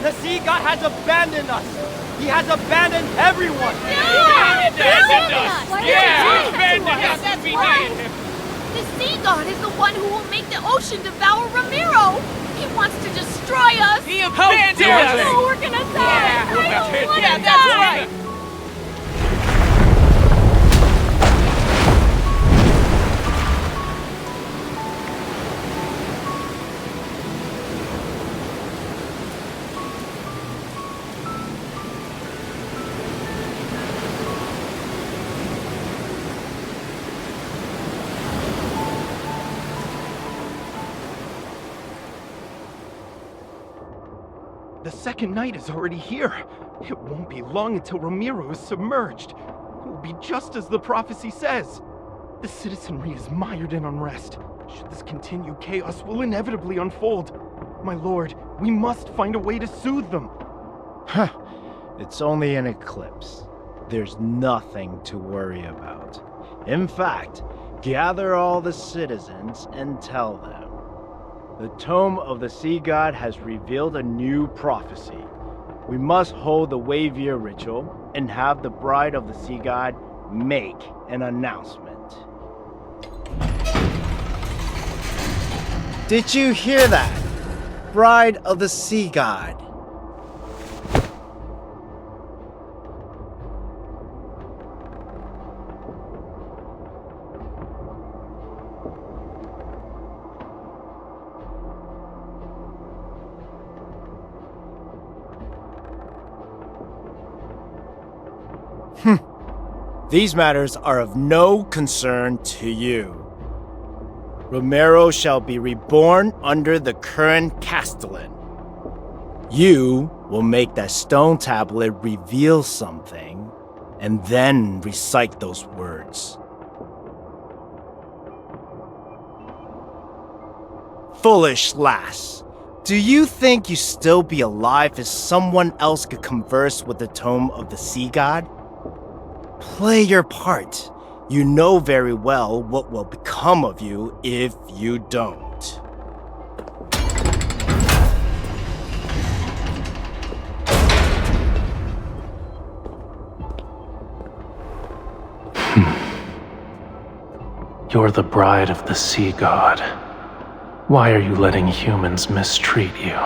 The sea god has abandoned us! He has abandoned everyone! Yeah! He abandoned us! Yeah! Abandoned us! That's We right! needed him! The sea god is the one who will make the ocean devour Romirro! He wants to destroy us! He abandoned us! Oh, we're gonna die! Yeah, I don't wanna yeah, die! that's right! The second night is already here. It won't be long until Romirro is submerged. It will be just as the prophecy says. The citizenry is mired in unrest. Should this continue, chaos will inevitably unfold. My lord, we must find a way to soothe them. Huh. It's only an eclipse. There's nothing to worry about. In fact, gather all the citizens and tell them. The tome of the sea god has revealed a new prophecy. We must hold the Wavier ritual and have the bride of the sea god make an announcement. Did you hear that? Bride of the sea god. These matters are of no concern to you. Romirro shall be reborn under the current Castellan. You will make that stone tablet reveal something, and then recite those words. Foolish lass, do you think you still be alive if someone else could converse with the tome of the sea god? Play your part. You know very well what will become of you if you don't. You're the bride of the sea god. Why are you letting humans mistreat you?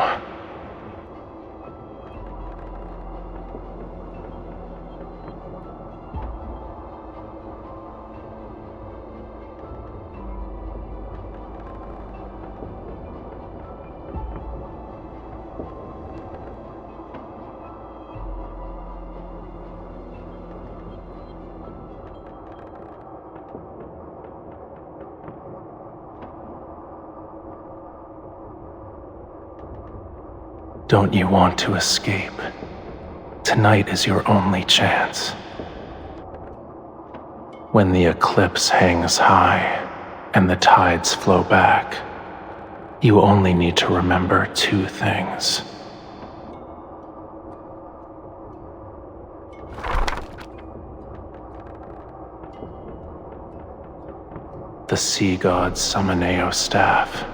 Don't you want to escape? Tonight is your only chance. When the eclipse hangs high and the tides flow back, you only need to remember two things. The sea god's Summoneo staff,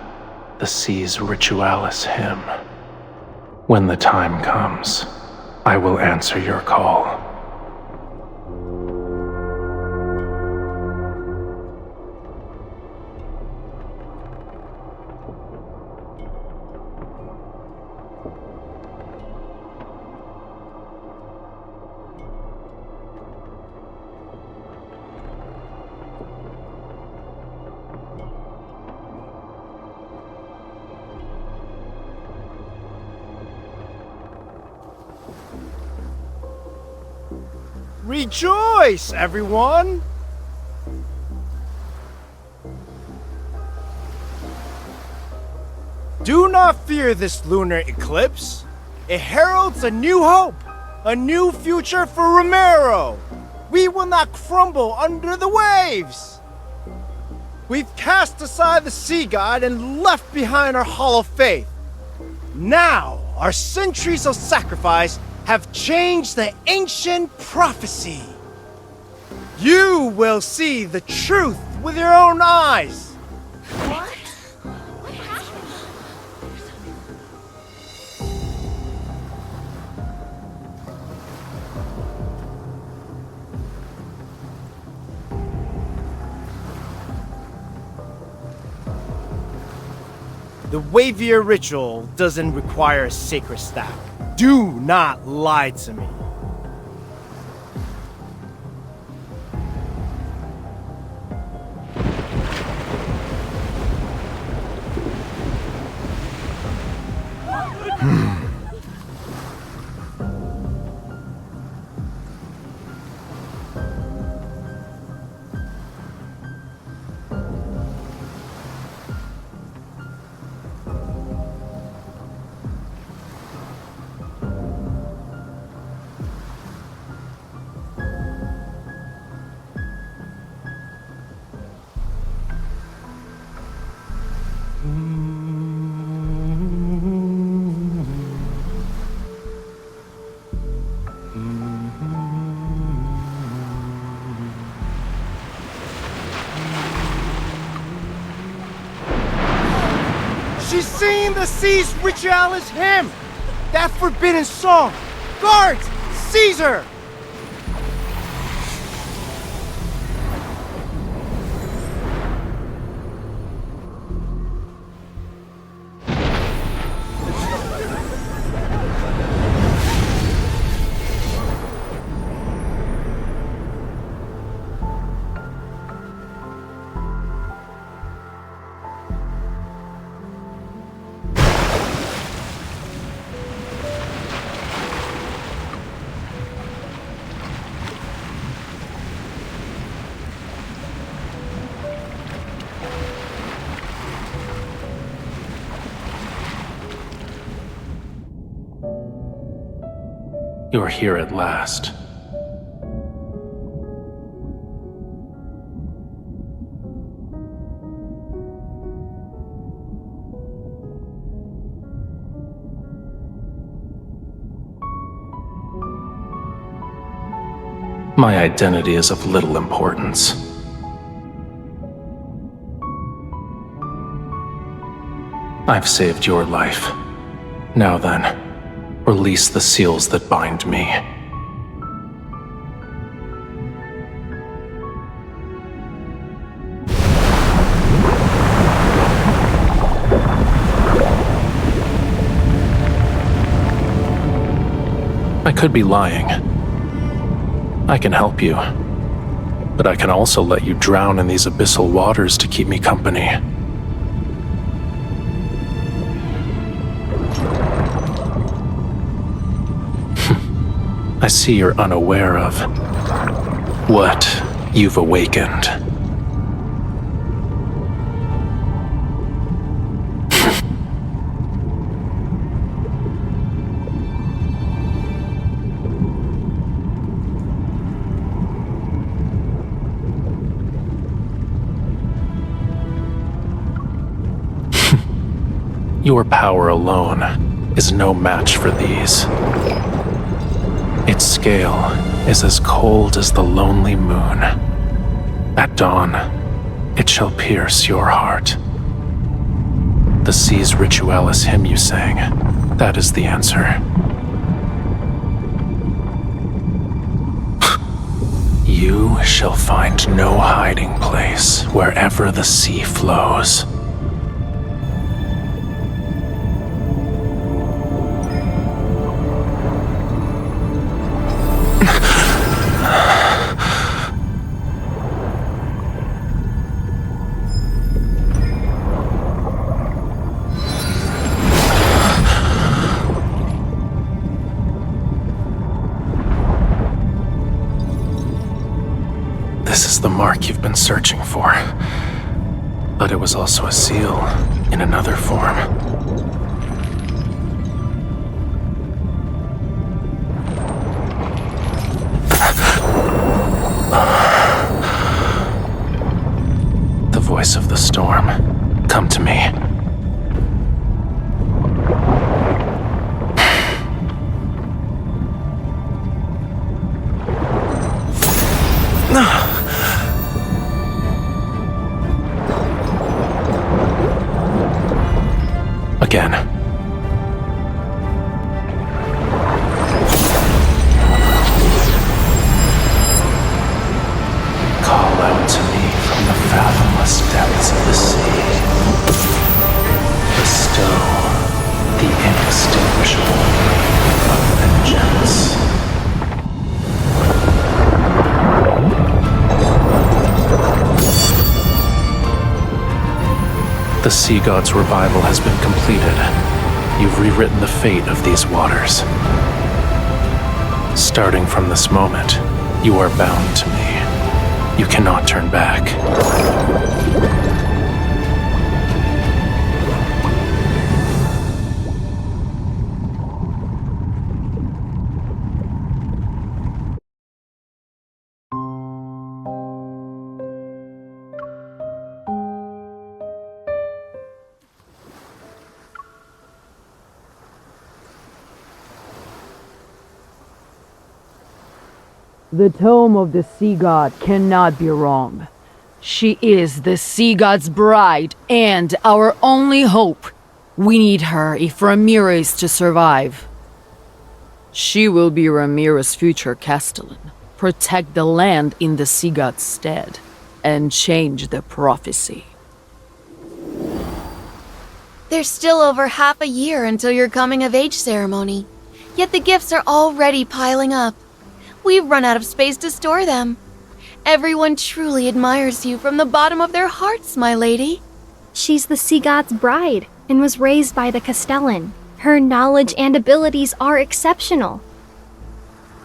the sea's ritualis hymn. When the time comes, I will answer your call. Rejoice, everyone! Do not fear this lunar eclipse. It heralds a new hope, a new future for Romirro. We will not crumble under the waves. We've cast aside the sea god and left behind our hollow faith. Now, our centuries of sacrifice have changed the ancient prophecy. You will see the truth with your own eyes. What? What happened? The wavier ritual doesn't require a sacred staff. Do not lie to me. She's singing the sea's ritualis hymn! That forbidden song! Guards! Seize her! You're here at last. My identity is of little importance. I've saved your life. Now then, release the seals that bind me. I could be lying. I can help you, but I can also let you drown in these abyssal waters to keep me company. I see you're unaware of what you've awakened. Your power alone is no match for these. Its scale is as cold as the lonely moon. At dawn, it shall pierce your heart. The sea's ritualis hymn you sang, that is the answer. You shall find no hiding place wherever the sea flows. This is the mark you've been searching for. But it was also a seal in another form. The voice of the storm. Come to me. Again. Call out to me from the fathomless depths of the sea. The bestow the inextinguishable flame of vengeance. The sea god's revival has been completed. You've rewritten the fate of these waters. Starting from this moment, you are bound to me. You cannot turn back. The tome of the sea god cannot be wrong. She is the sea god's bride and our only hope. We need her if Romirro is to survive. She will be Romirro's future castellan, protect the land in the sea god's stead, and change the prophecy. There's still over half a year until your coming-of-age ceremony, yet the gifts are already piling up. We've run out of space to store them. Everyone truly admires you from the bottom of their hearts, my lady. She's the sea god's bride and was raised by the Castellan. Her knowledge and abilities are exceptional.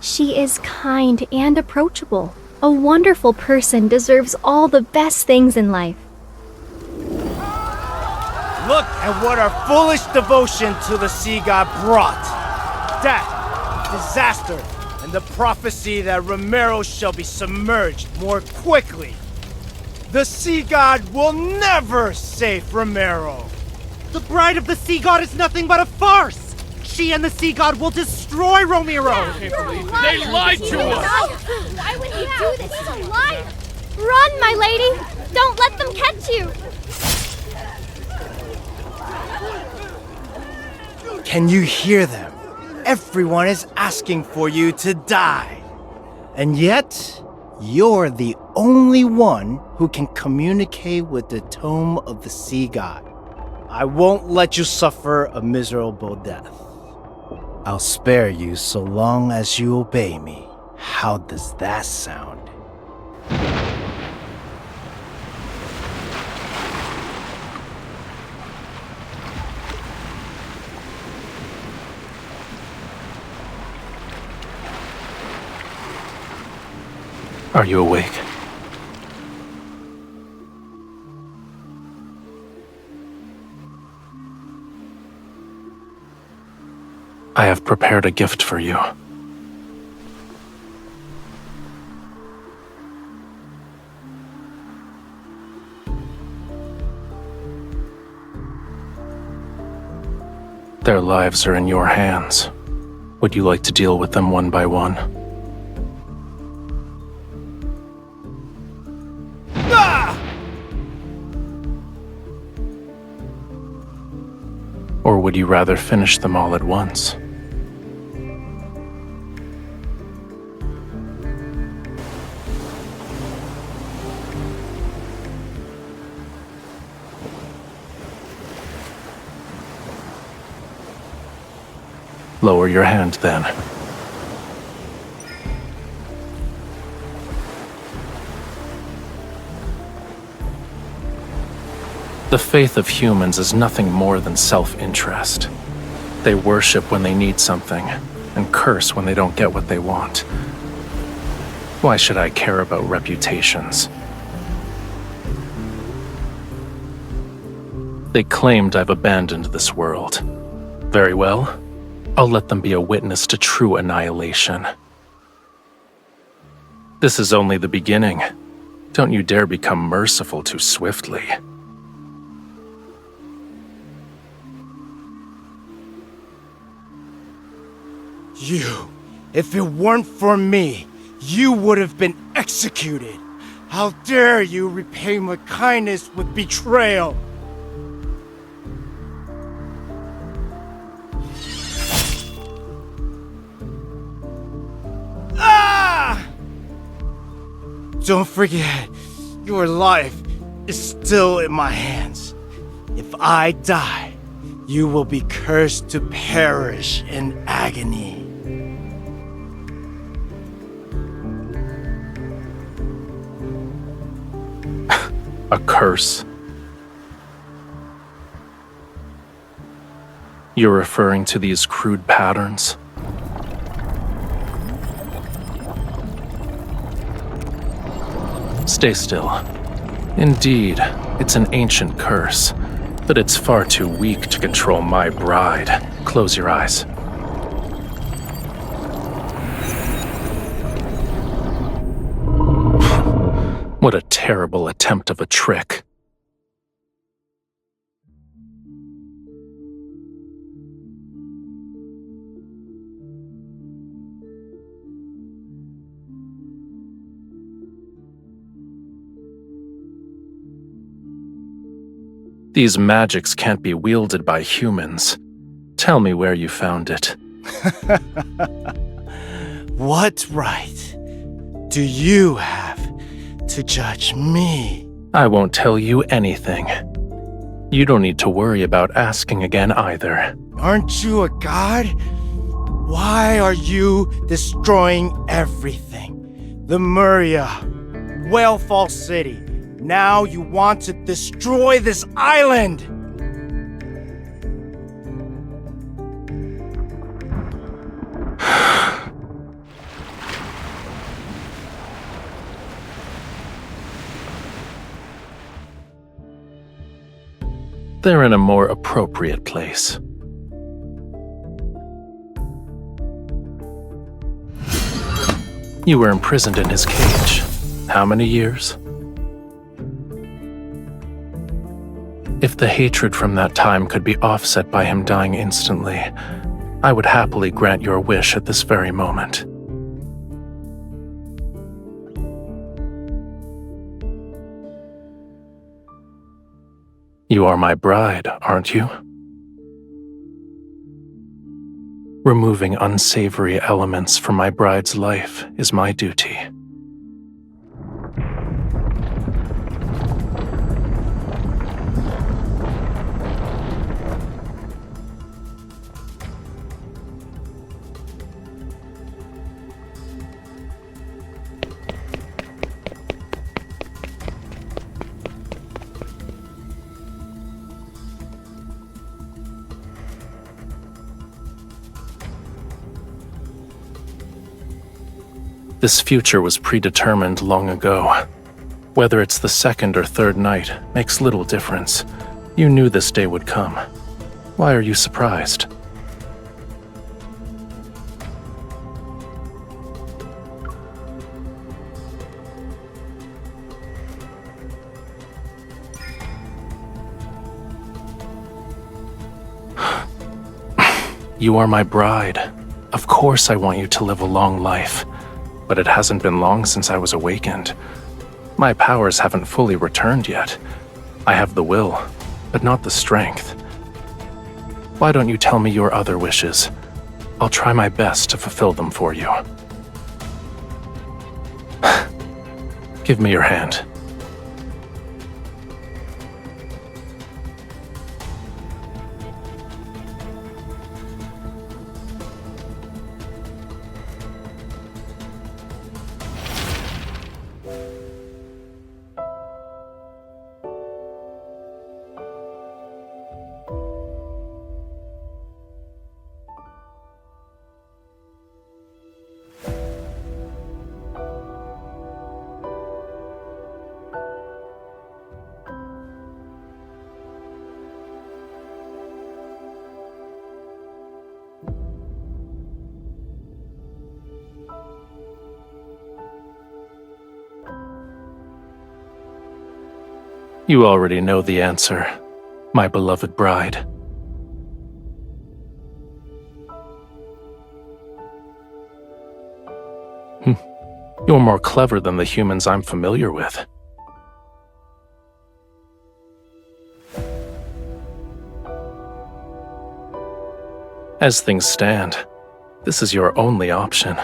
She is kind and approachable. A wonderful person deserves all the best things in life. Look at what our foolish devotion to the sea god brought. Death, disaster, and the prophecy that Romirro shall be submerged more quickly. The sea god will never save Romirro. The bride of the sea god is nothing but a farce! She and the sea god will destroy Romirro! They lied to us! Why would he do this? He's a liar! Run, my lady! Don't let them catch you! Can you hear them? Everyone is asking for you to die. And yet, you're the only one who can communicate with the tome of the sea god. I won't let you suffer a miserable death. I'll spare you so long as you obey me. How does that sound? Are you awake? I have prepared a gift for you. Their lives are in your hands. Would you like to deal with them one by one? Or would you rather finish them all at once? Lower your hand then. The faith of humans is nothing more than self-interest. They worship when they need something, and curse when they don't get what they want. Why should I care about reputations? They claimed I've abandoned this world. Very well, I'll let them be a witness to true annihilation. This is only the beginning. Don't you dare become merciful too swiftly. You, if it weren't for me, you would have been executed. How dare you repay my kindness with betrayal? Ah! Don't forget, your life is still in my hands. If I die, You will be cursed to perish in agony. A curse? You're referring to these crude patterns? Stay still. Indeed, it's an ancient curse, but it's far too weak to control my bride. Close your eyes. What a terrible attempt of a trick. These magics can't be wielded by humans. Tell me where you found it. What right do you have to judge me? I won't tell you anything. You don't need to worry about asking again either. Aren't you a god? Why are you destroying everything? The Muria, Whalefall City. Now you want to destroy this island! They're in a more appropriate place. You were imprisoned in his cage. How many years? If the hatred from that time could be offset by him dying instantly, I would happily grant your wish at this very moment. You are my bride, aren't you? Removing unsavory elements from my bride's life is my duty. This future was predetermined long ago. Whether it's the second or third night makes little difference. You knew this day would come. Why are you surprised? You are my bride. Of course I want you to live a long life. But it hasn't been long since I was awakened. My powers haven't fully returned yet. I have the will, but not the strength. Why don't you tell me your other wishes? I'll try my best to fulfill them for you. Give me your hand. You already know the answer, my beloved bride. You're more clever than the humans I'm familiar with. As things stand, this is your only option.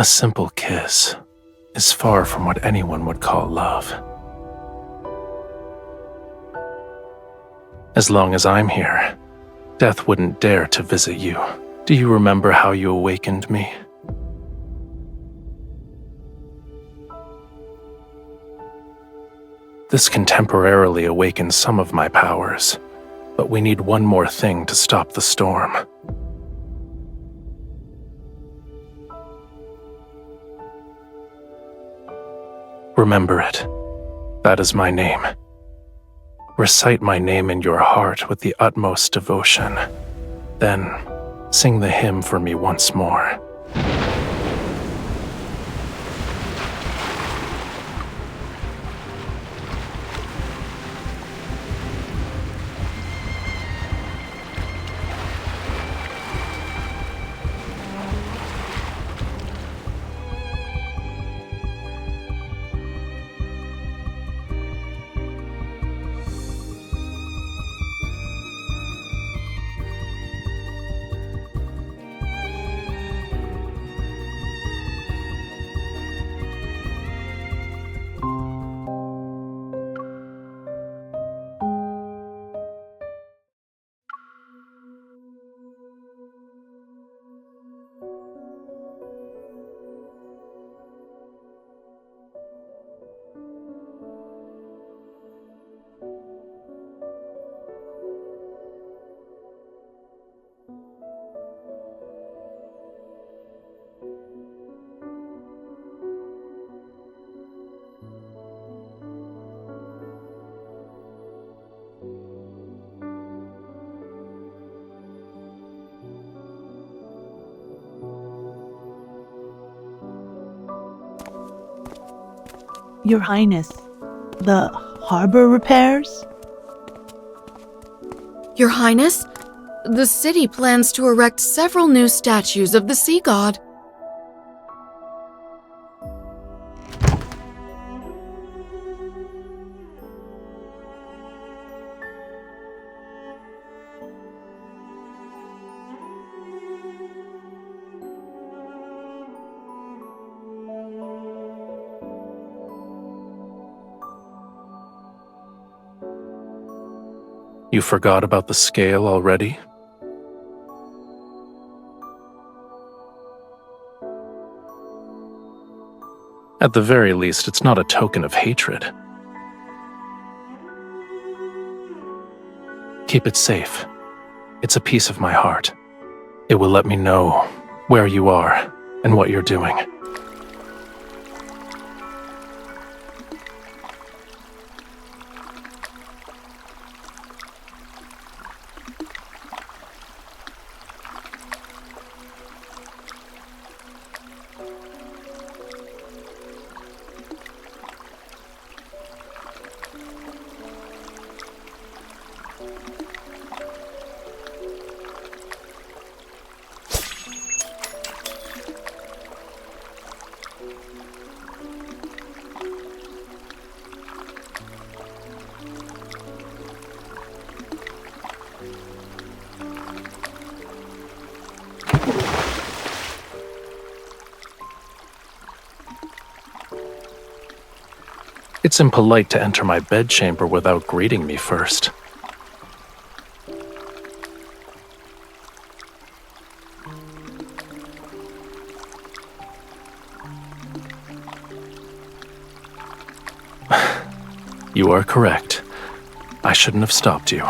A simple kiss is far from what anyone would call love. As long as I'm here, death wouldn't dare to visit you. Do you remember how you awakened me? This can temporarily awaken some of my powers, but we need one more thing to stop the storm. Remember it. That is my name. Recite my name in your heart with the utmost devotion. Then, sing the hymn for me once more. Your Highness, the harbor repairs? Your Highness, the city plans to erect several new statues of the sea god. You forgot about the scale already? At the very least, it's not a token of hatred. Keep it safe. It's a piece of my heart. It will let me know where you are and what you're doing. It's impolite to enter my bedchamber without greeting me first. You are correct. I shouldn't have stopped you.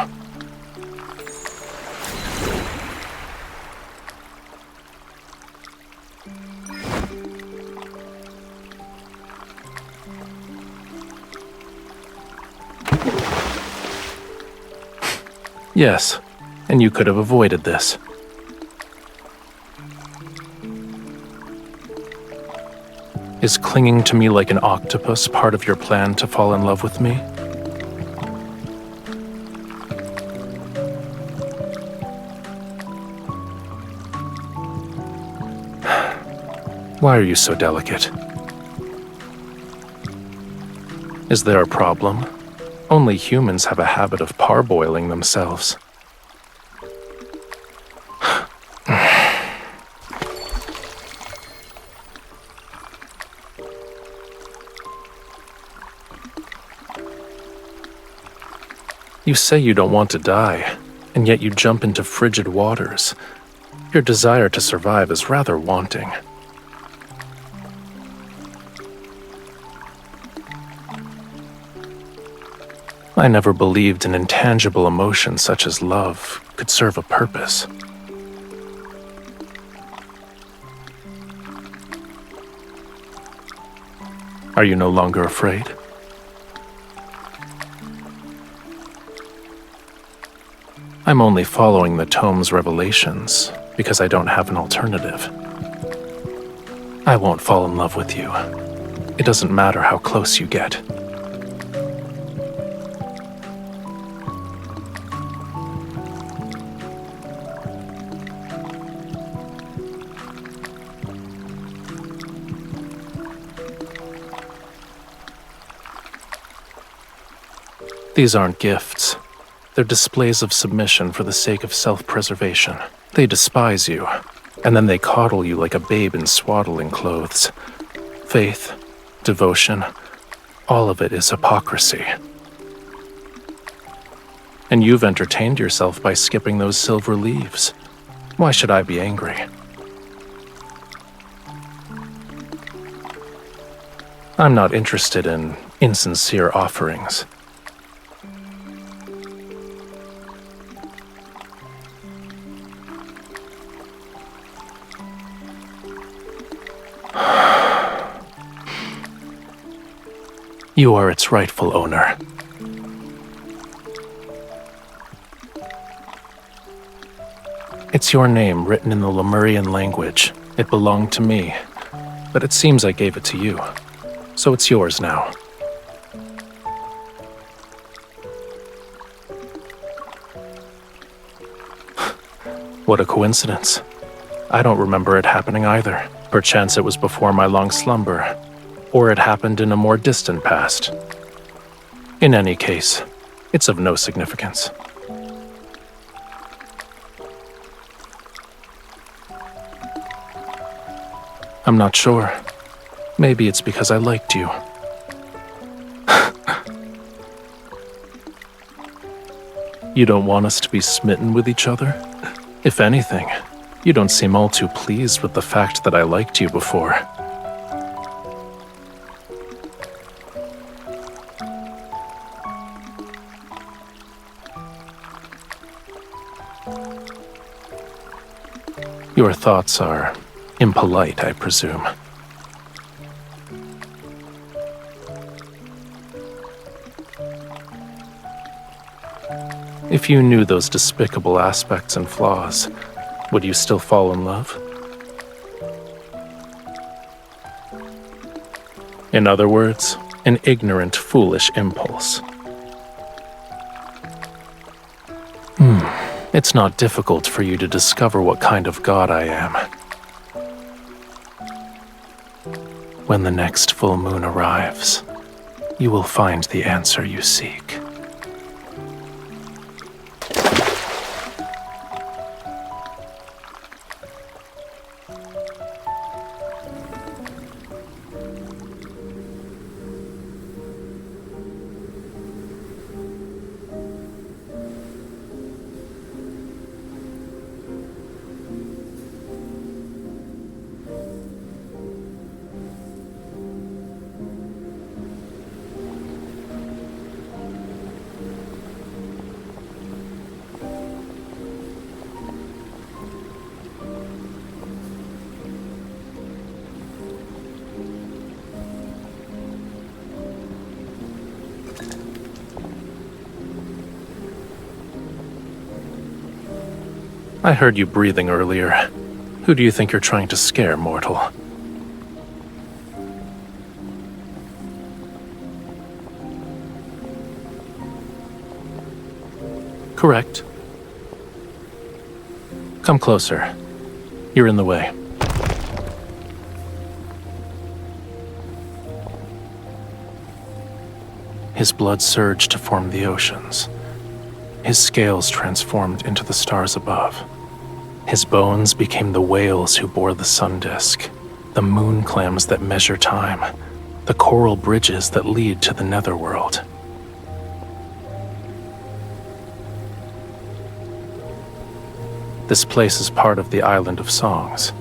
Yes, and you could have avoided this. Is clinging to me like an octopus part of your plan to fall in love with me? Why are you so delicate? Is there a problem? Only humans have a habit of parboiling themselves. You say you don't want to die, and yet you jump into frigid waters. Your desire to survive is rather wanting. I never believed an intangible emotion such as love could serve a purpose. Are you no longer afraid? I'm only following the tome's revelations because I don't have an alternative. I won't fall in love with you. It doesn't matter how close you get. These aren't gifts. They're displays of submission for the sake of self-preservation. They despise you, and then they coddle you like a babe in swaddling clothes. Faith, devotion, all of it is hypocrisy. And you've entertained yourself by skipping those silver leaves. Why should I be angry? I'm not interested in insincere offerings. You are its rightful owner. It's your name written in the Lemurian language. It belonged to me, but it seems I gave it to you, so it's yours now. What a coincidence. I don't remember it happening either. Perchance it was before my long slumber, or it happened in a more distant past. In any case, it's of no significance. I'm not sure. Maybe it's because I liked you. You don't want us to be smitten with each other? If anything, you don't seem all too pleased with the fact that I liked you before. Your thoughts are impolite, I presume. If you knew those despicable aspects and flaws, would you still fall in love? In other words, an ignorant, foolish impulse. It's not difficult for you to discover what kind of god I am. When the next full moon arrives, you will find the answer you seek. I heard you breathing earlier. Who do you think you're trying to scare, mortal? Correct. Come closer. You're in the way. His blood surged to form the oceans. His scales transformed into the stars above. His bones became the whales who bore the sun disk, the moon clams that measure time, the coral bridges that lead to the netherworld. This place is part of the Island of Songs.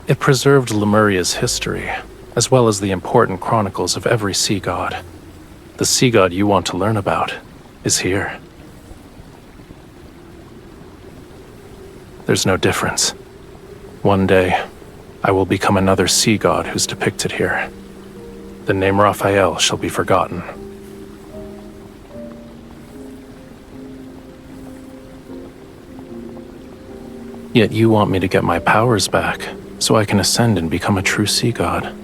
It preserved Lemuria's history, as well as the important chronicles of every sea god. The sea god you want to learn about is here. There's no difference. One day, I will become another sea god who's depicted here. The name Rafayel shall be forgotten. Yet you want me to get my powers back, so I can ascend and become a true sea god.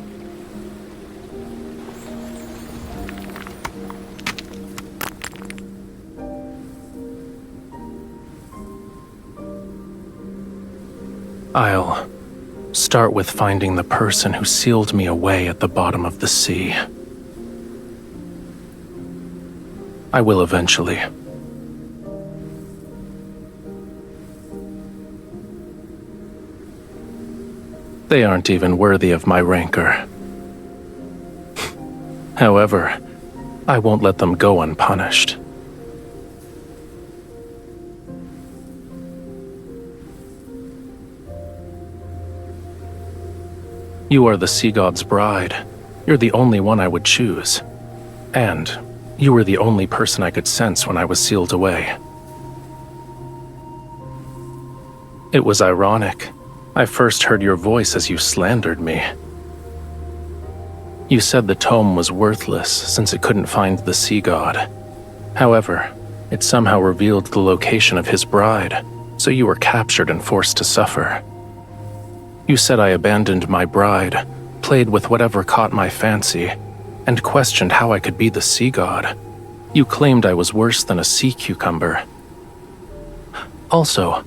I'll start with finding the person who sealed me away at the bottom of the sea. I will eventually. They aren't even worthy of my rancor. However, I won't let them go unpunished. You are the sea god's bride. You're the only one I would choose. And you were the only person I could sense when I was sealed away. It was ironic. I first heard your voice as you slandered me. You said the tome was worthless since it couldn't find the sea god. However, it somehow revealed the location of his bride, so you were captured and forced to suffer. You said I abandoned my bride, played with whatever caught my fancy, and questioned how I could be the sea god. You claimed I was worse than a sea cucumber. Also,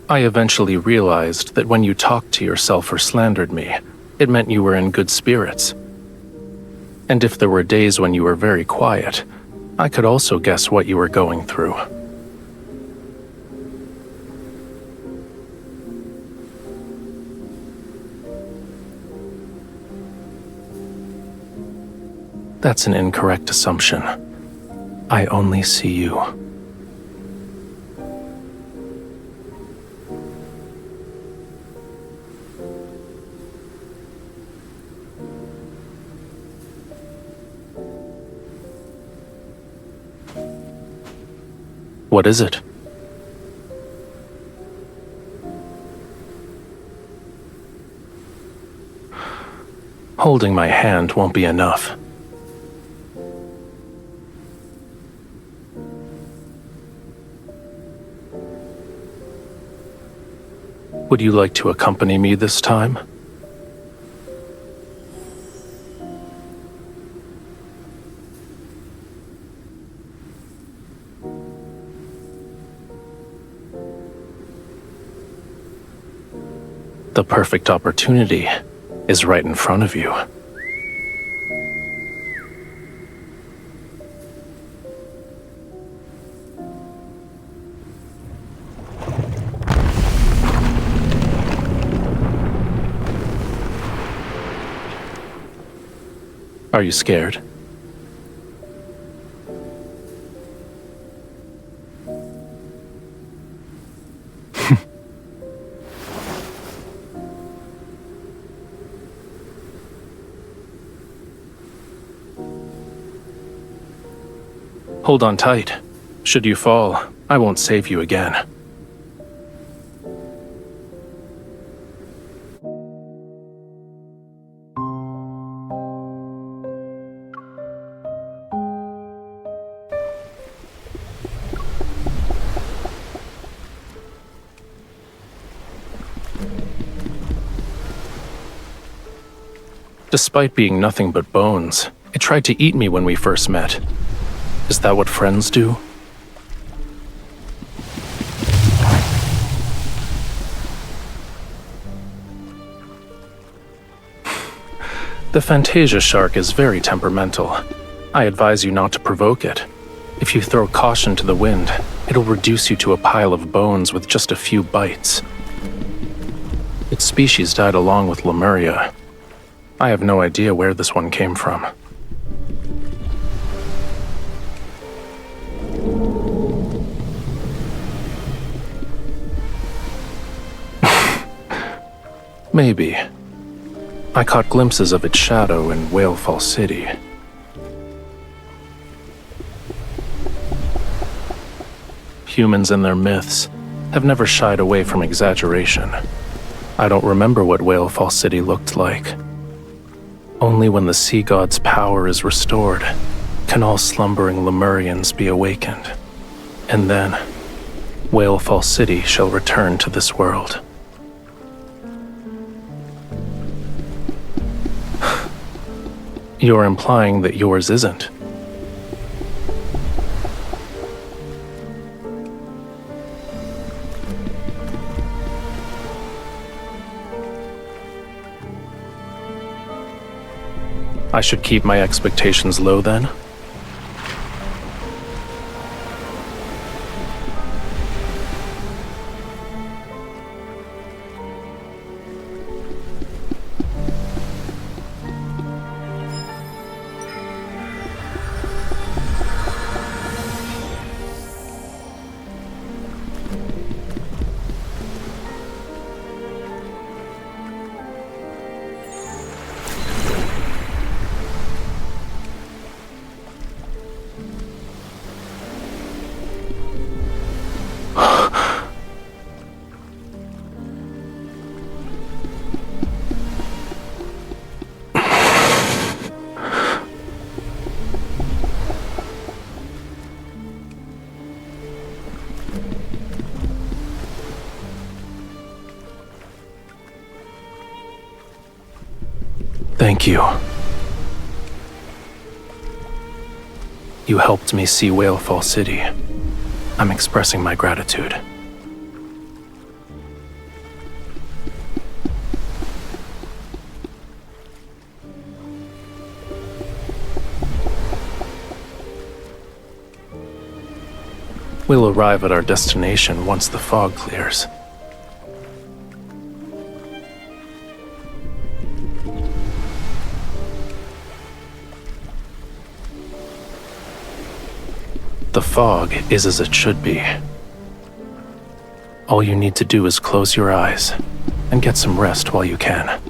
I eventually realized that when you talked to yourself or slandered me, it meant you were in good spirits. And if there were days when you were very quiet, I could also guess what you were going through. That's an incorrect assumption. I only see you. What is it? Holding my hand won't be enough. Would you like to accompany me this time? The perfect opportunity is right in front of you. Are you scared? Hold on tight. Should you fall, I won't save you again. Despite being nothing but bones, it tried to eat me when we first met. Is that what friends do? The Fantasia shark is very temperamental. I advise you not to provoke it. If you throw caution to the wind, it'll reduce you to a pile of bones with just a few bites. Its species died along with Lemuria. I have no idea where this one came from. Maybe. I caught glimpses of its shadow in Whalefall City. Humans and their myths have never shied away from exaggeration. I don't remember what Whalefall City looked like. Only when the sea god's power is restored can all slumbering Lemurians be awakened. And then, Whalefall City shall return to this world. You're implying that yours isn't. I should keep my expectations low then? Thank you. You helped me see Whalefall City. I'm expressing my gratitude. We'll arrive at our destination once the fog clears. The fog is as it should be. All you need to do is close your eyes and get some rest while you can.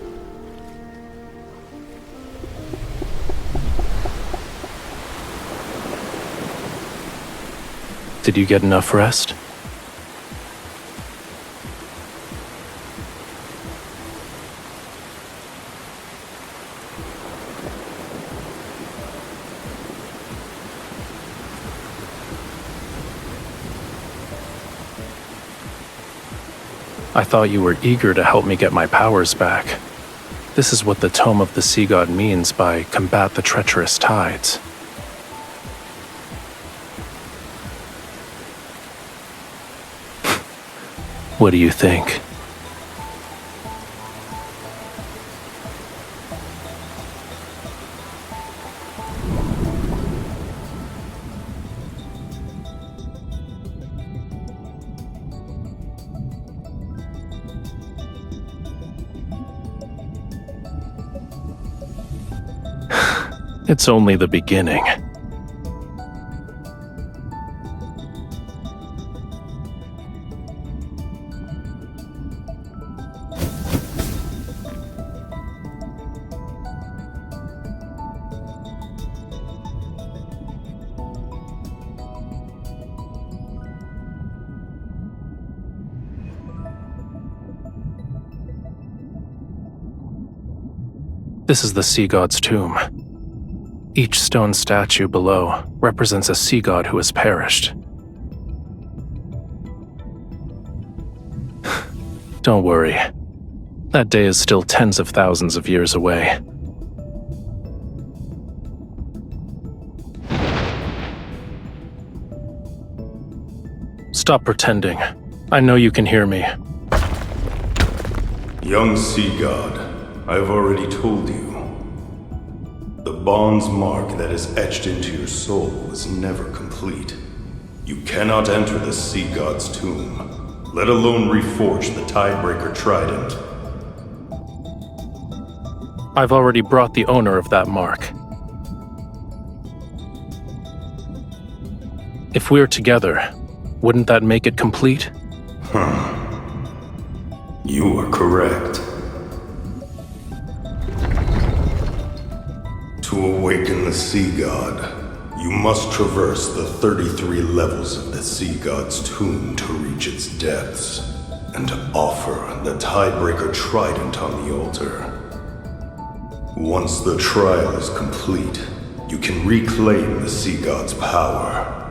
Did you get enough rest? I thought you were eager to help me get my powers back. This is what the Tome of the Sea God means by combat the treacherous tides. What do you think? It's only the beginning. This is the Sea God's tomb. Each stone statue below represents a sea god who has perished. Don't worry. That day is still tens of thousands of years away. Stop pretending. I know you can hear me. Young sea god, I've already told you. The bond's mark that is etched into your soul is never complete. You cannot enter the sea god's tomb, let alone reforge the Tidebreaker trident. I've already brought the owner of that mark. If we're together, wouldn't that make it complete? You are correct. To awaken the Sea God, you must traverse the 33 levels of the Sea God's tomb to reach its depths, and to offer the Tidebreaker trident on the altar. Once the trial is complete, you can reclaim the Sea God's power.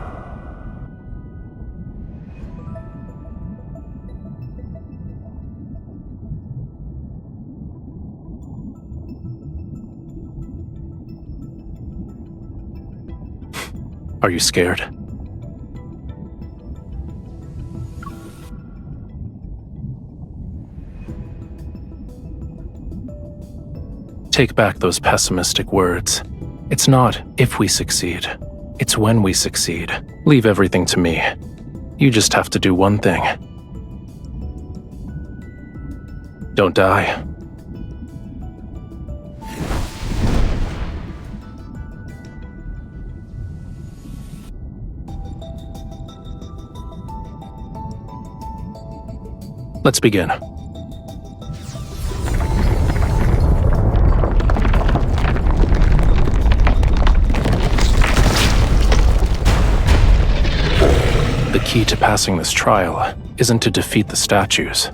Are you scared? Take back those pessimistic words. It's not if we succeed. It's when we succeed. Leave everything to me. You just have to do one thing. Don't die. Let's begin. The key to passing this trial isn't to defeat the statues.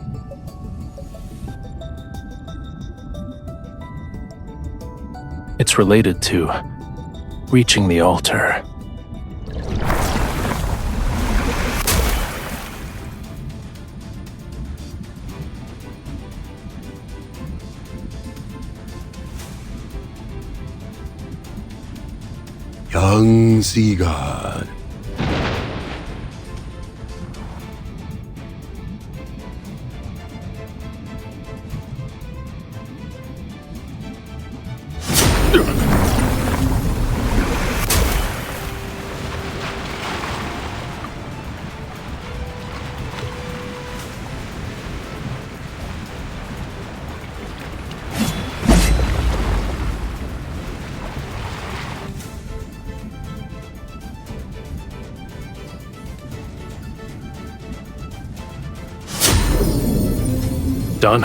It's related to reaching the altar. Young Sea God. Done.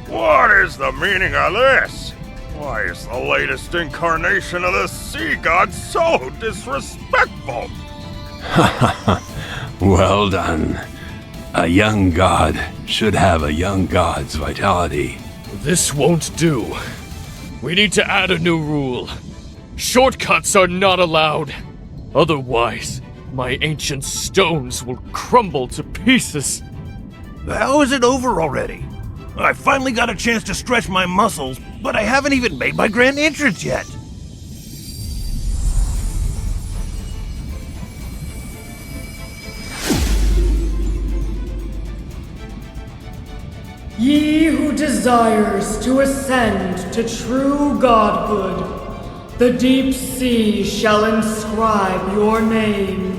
What is the meaning of this? Why is the latest incarnation of the sea god so disrespectful? Well done. A young god should have a young god's vitality. This won't do. We need to add a new rule. Shortcuts are not allowed. Otherwise, my ancient stones will crumble to pieces. How is it over already? I finally got a chance to stretch my muscles, but I haven't even made my grand entrance yet. Ye who desires to ascend to true godhood, the deep sea shall inscribe your name.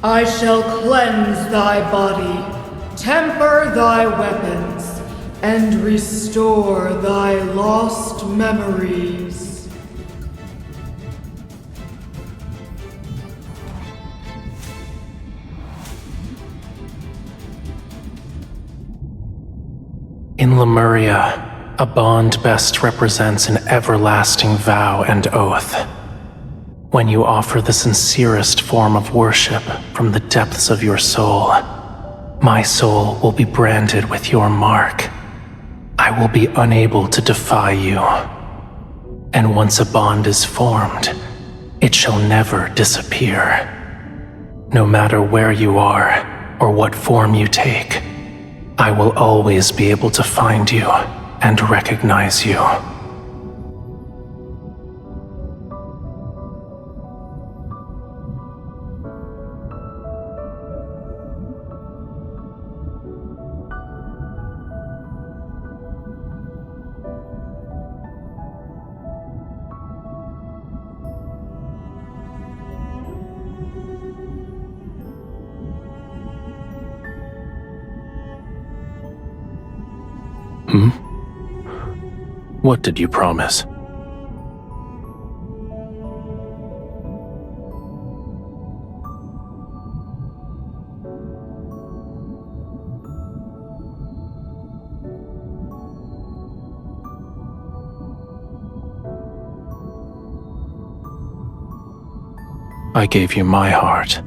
I shall cleanse thy body, temper thy weapons, and restore thy lost memories. In Lemuria, a bond best represents an everlasting vow and oath. When you offer the sincerest form of worship from the depths of your soul, my soul will be branded with your mark. I will be unable to defy you. And once a bond is formed, it shall never disappear. No matter where you are or what form you take, I will always be able to find you and recognize you. What did you promise? I gave you my heart.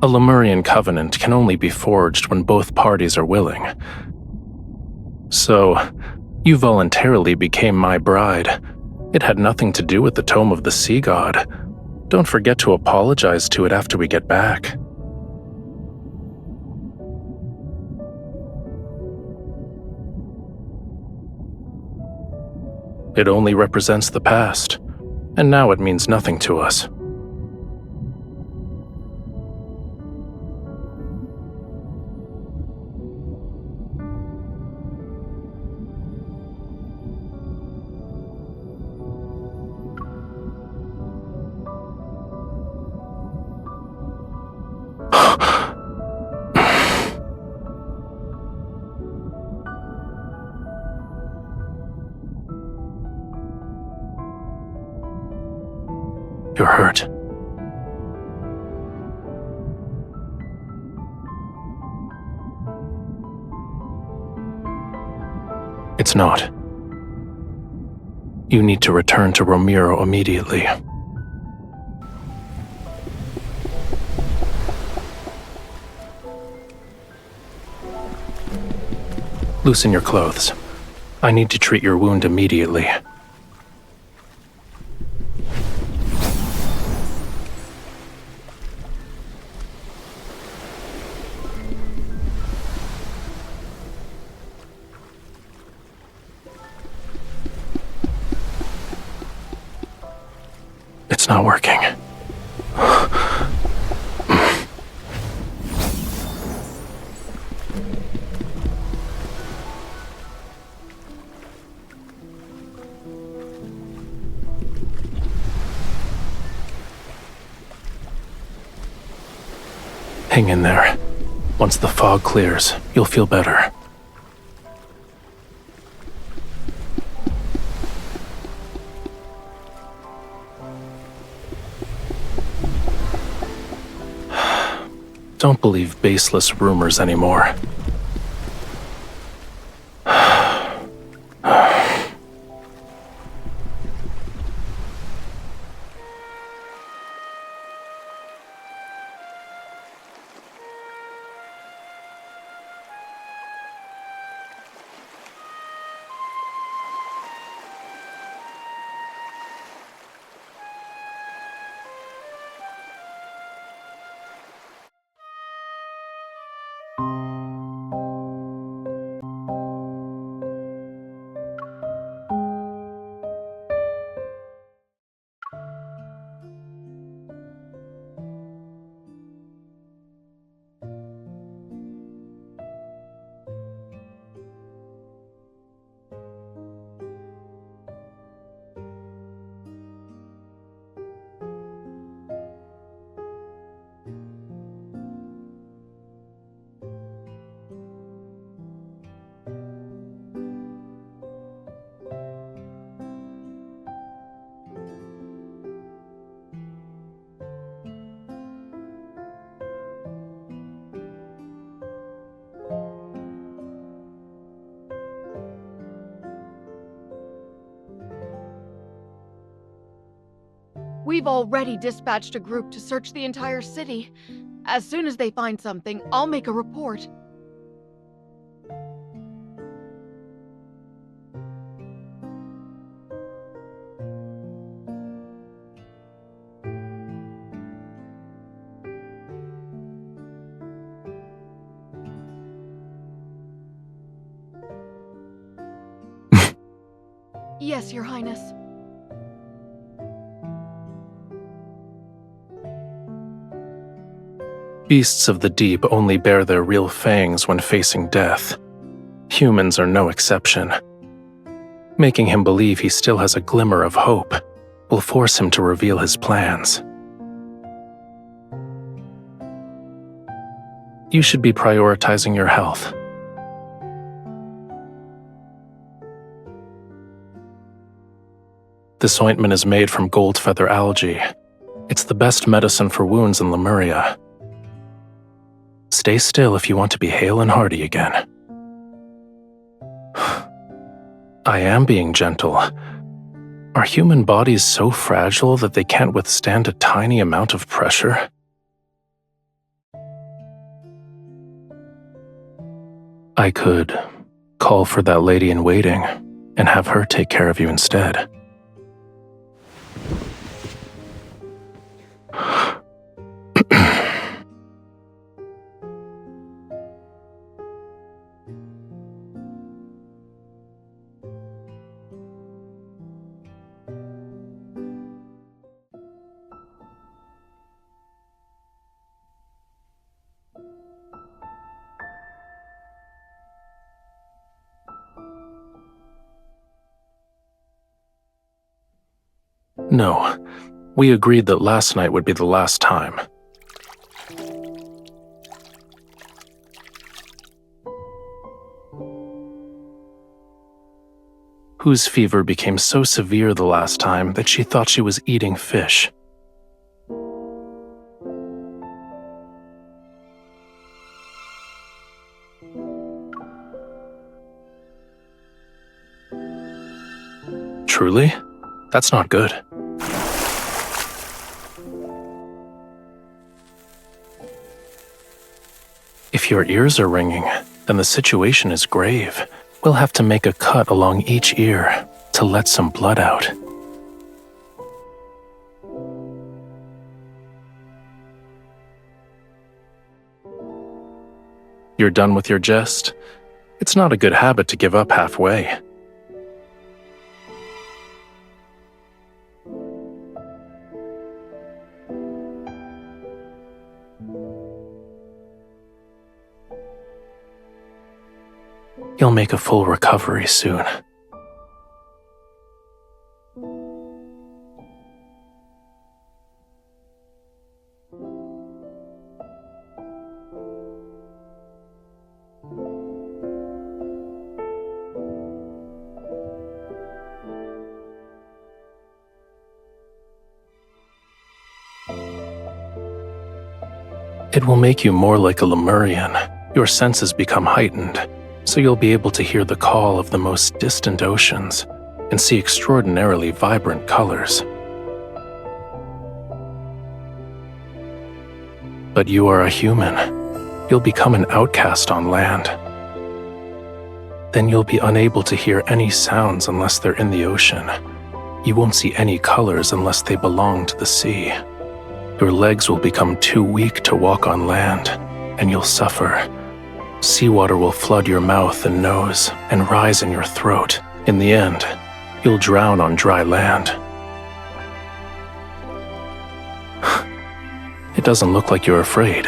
A Lemurian covenant can only be forged when both parties are willing. So, you voluntarily became my bride. It had nothing to do with the Tome of the Sea God. Don't forget to apologize to it after we get back. It only represents the past, and now it means nothing to us. You're hurt. It's not. You need to return to Romirro immediately. Loosen your clothes. I need to treat your wound immediately. It's not working. Hang in there. Once the fog clears, you'll feel better. Don't believe baseless rumors anymore. We've already dispatched a group to search the entire city. As soon as they find something, I'll make a report. Yes, Your Highness. Beasts of the deep only bare their real fangs when facing death. Humans are no exception. Making him believe he still has a glimmer of hope will force him to reveal his plans. You should be prioritizing your health. This ointment is made from gold feather algae. It's the best medicine for wounds in Lemuria. Stay still if you want to be hale and hearty again. I am being gentle. Are human bodies so fragile that they can't withstand a tiny amount of pressure? I could call for that lady in waiting and have her take care of you instead. No, we agreed that last night would be the last time. Whose fever became so severe the last time that she thought she was eating fish. Truly? That's not good. If your ears are ringing, then the situation is grave. We'll have to make a cut along each ear to let some blood out. You're done with your jest? It's not a good habit to give up halfway. You'll make a full recovery soon. It will make you more like a Lemurian. Your senses become heightened, so you'll be able to hear the call of the most distant oceans and see extraordinarily vibrant colors. But you are a human. You'll become an outcast on land. Then you'll be unable to hear any sounds unless they're in the ocean. You won't see any colors unless they belong to the sea. Your legs will become too weak to walk on land, and you'll suffer. Seawater will flood your mouth and nose and rise in your throat. In the end, you'll drown on dry land. It doesn't look like you're afraid.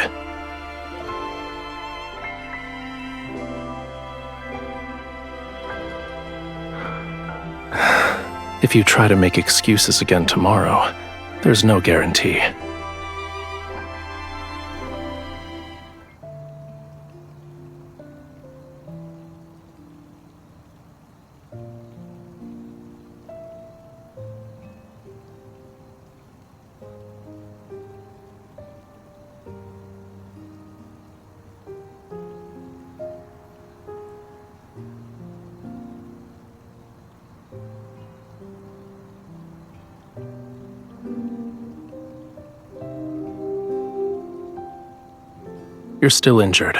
If you try to make excuses again tomorrow, there's no guarantee. You're still injured.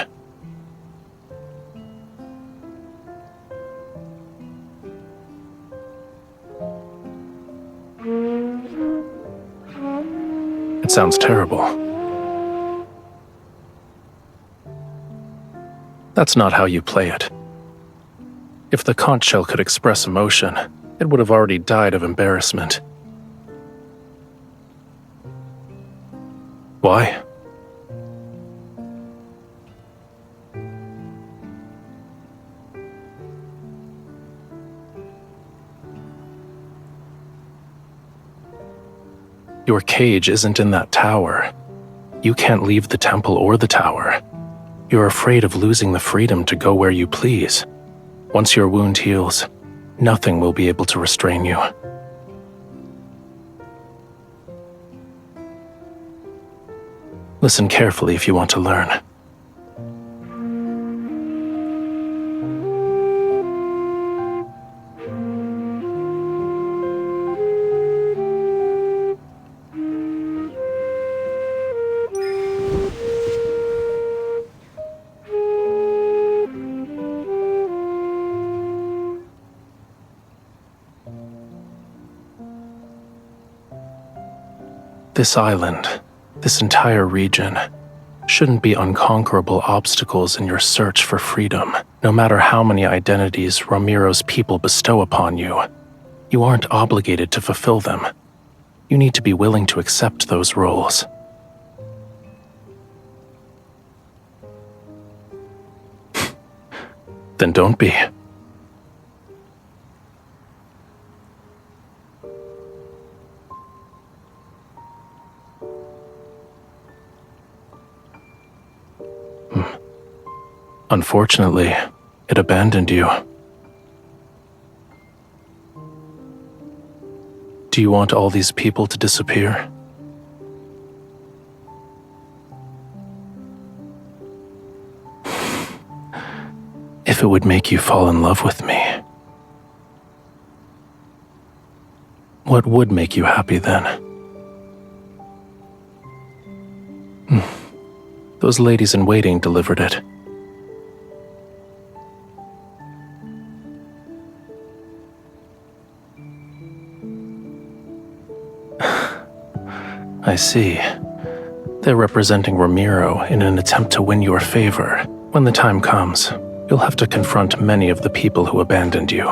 It sounds terrible. That's not how you play it. If the conch shell could express emotion, it would have already died of embarrassment. Why? Your cage isn't in that tower. You can't leave the temple or the tower. You're afraid of losing the freedom to go where you please. Once your wound heals, nothing will be able to restrain you. Listen carefully if you want to learn. This island, this entire region, shouldn't be unconquerable obstacles in your search for freedom, no matter how many identities Romirro's people bestow upon you. You aren't obligated to fulfill them. You need to be willing to accept those roles. Then don't be. Unfortunately, it abandoned you. Do you want all these people to disappear? If it would make you fall in love with me, what would make you happy then? Those ladies in waiting delivered it. I see. They're representing Romirro in an attempt to win your favor. When the time comes, you'll have to confront many of the people who abandoned you.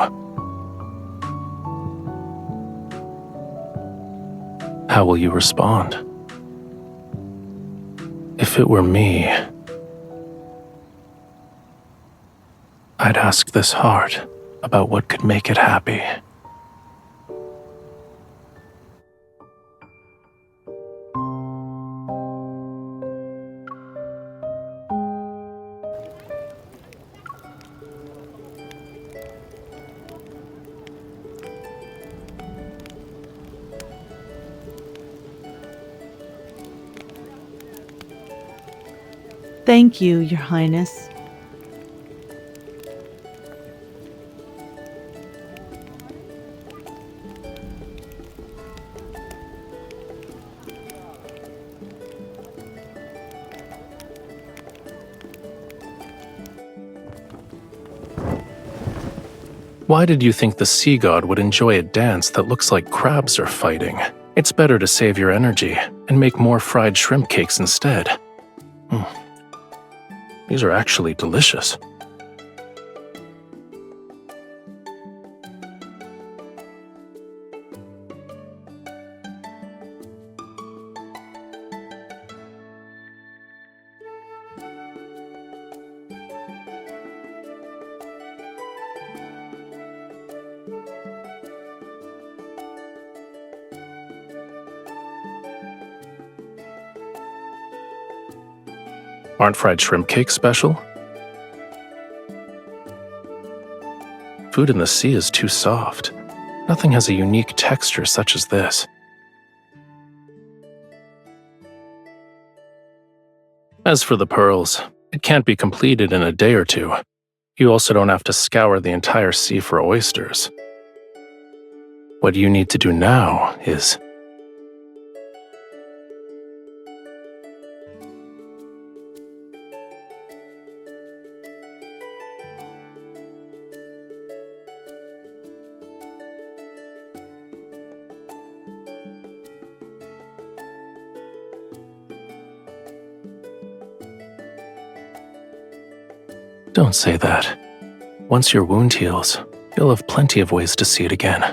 How will you respond? If it were me, I'd ask this heart about what could make it happy. Thank you, Your Highness. Why did you think the sea god would enjoy a dance that looks like crabs are fighting? It's better to save your energy and make more fried shrimp cakes instead. These are actually delicious. Aren't fried shrimp cakes special? Food in the sea is too soft. Nothing has a unique texture such as this. As for the pearls, it can't be completed in a day or two. You also don't have to scour the entire sea for oysters. What you need to do now is... Don't say that. Once your wound heals, you'll have plenty of ways to see it again.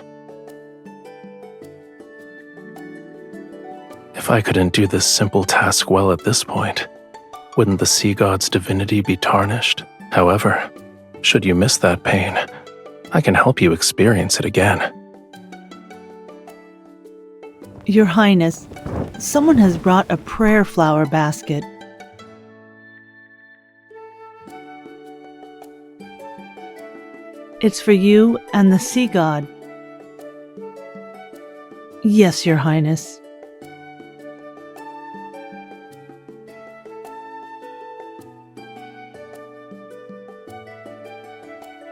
If I couldn't do this simple task well at this point, wouldn't the sea god's divinity be tarnished? However, should you miss that pain, I can help you experience it again. Your Highness, someone has brought a prayer flower basket. It's for you and the sea god. Yes, Your Highness.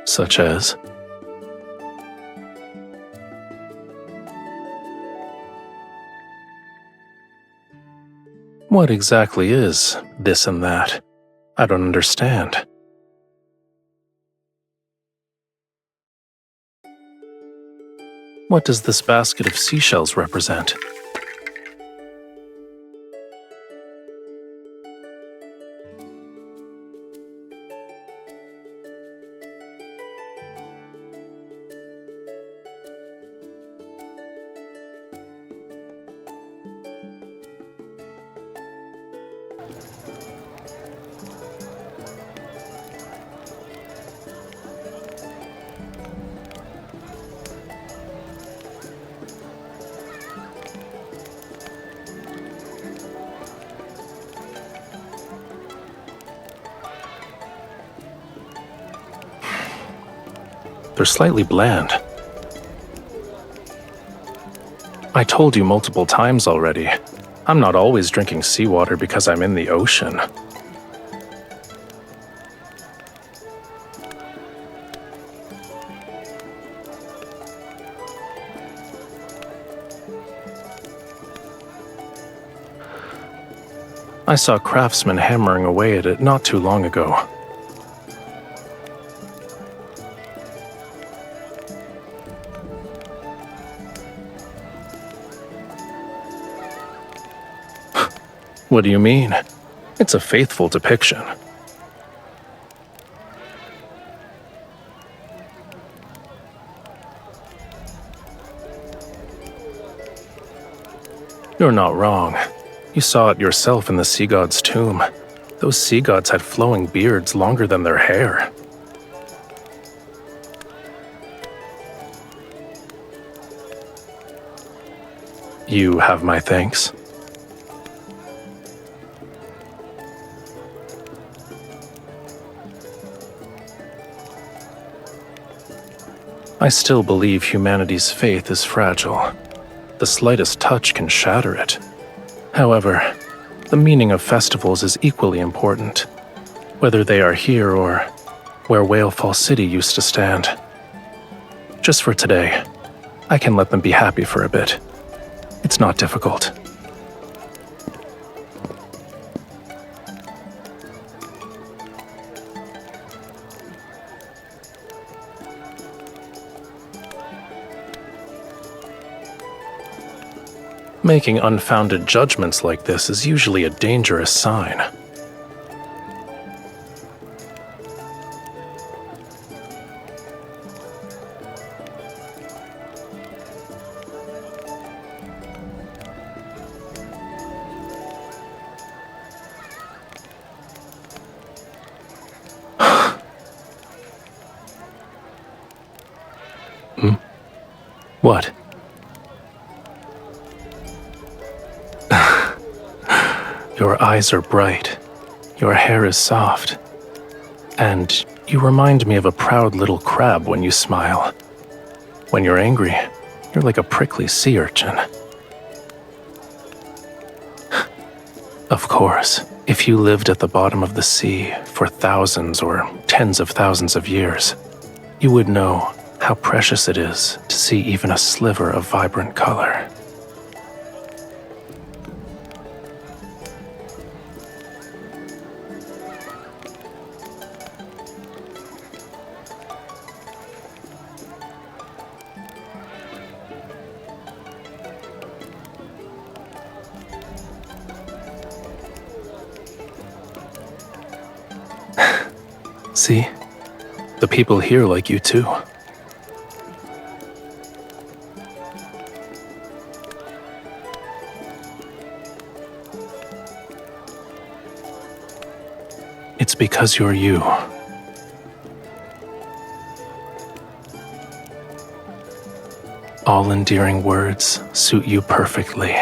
Such as? What exactly is this and that? I don't understand. What does this basket of seashells represent? They're slightly bland. I told you multiple times already. I'm not always drinking seawater because I'm in the ocean. I saw craftsmen hammering away at it not too long ago. What do you mean? It's a faithful depiction. You're not wrong. You saw it yourself in the sea god's tomb. Those sea gods had flowing beards longer than their hair. You have my thanks. I still believe humanity's faith is fragile. The slightest touch can shatter it. However, the meaning of festivals is equally important, whether they are here or where Whalefall City used to stand. Just for today, I can let them be happy for a bit. It's not difficult. Making unfounded judgments like this is usually a dangerous sign. What? Your eyes are bright, your hair is soft, and you remind me of a proud little crab when you smile. When you're angry, you're like a prickly sea urchin. Of course, if you lived at the bottom of the sea for thousands or tens of thousands of years, you would know how precious it is to see even a sliver of vibrant color. See? The people here like you too. It's because you're you. All endearing words suit you perfectly.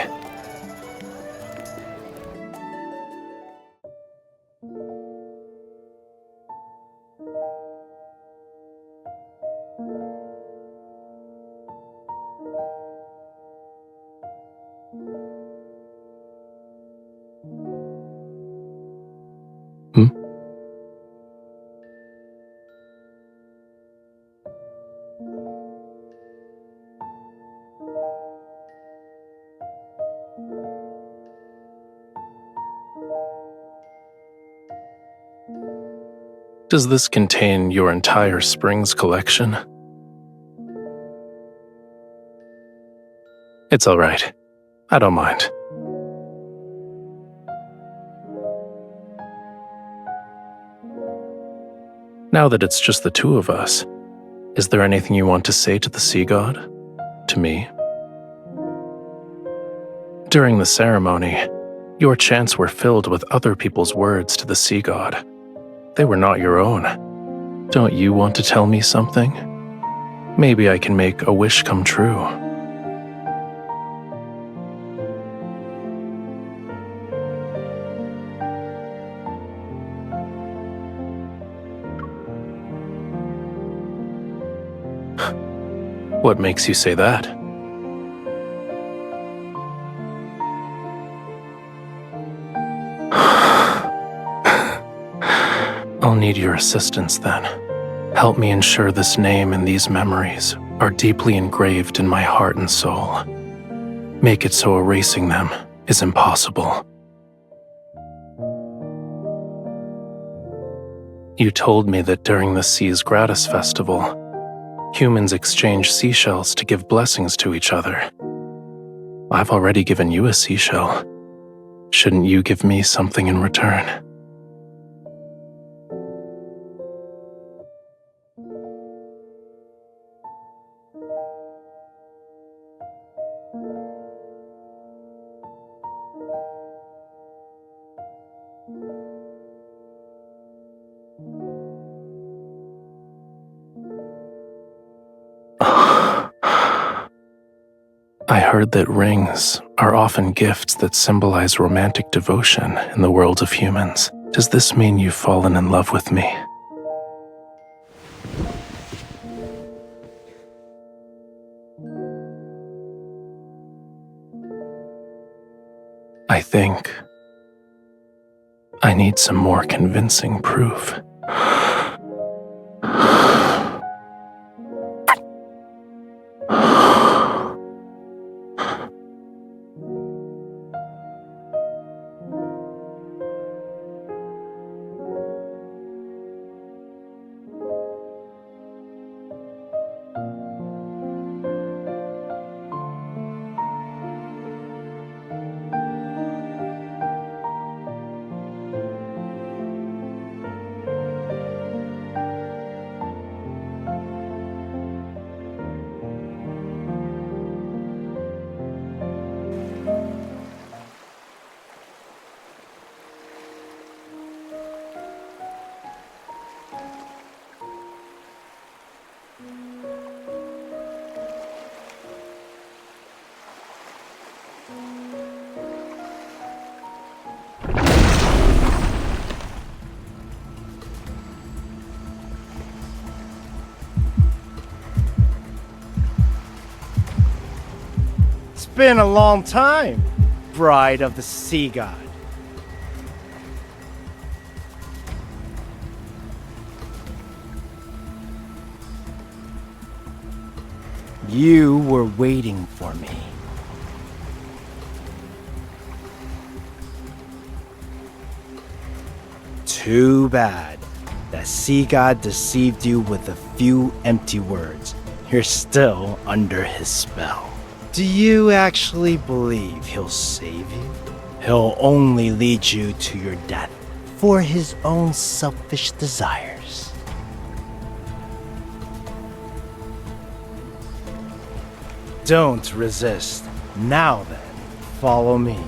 Does this contain your entire Springs collection? It's all right. I don't mind. Now that it's just the two of us, is there anything you want to say to the sea god? To me? During the ceremony, your chants were filled with other people's words to the sea god. They were not your own. Don't you want to tell me something? Maybe I can make a wish come true. What makes you say that? I'll need your assistance then. Help me ensure this name and these memories are deeply engraved in my heart and soul. Make it so erasing them is impossible. You told me that during the Seas Gratis Festival, humans exchange seashells to give blessings to each other. I've already given you a seashell. Shouldn't you give me something in return? I heard that rings are often gifts that symbolize romantic devotion in the world of humans. Does this mean you've fallen in love with me? I think I need some more convincing proof. It's been a long time, bride of the sea god. You were waiting for me. Too bad that sea god deceived you with a few empty words. You're still under his spell. Do you actually believe he'll save you? He'll only lead you to your death for his own selfish desires. Don't resist. Now then, follow me.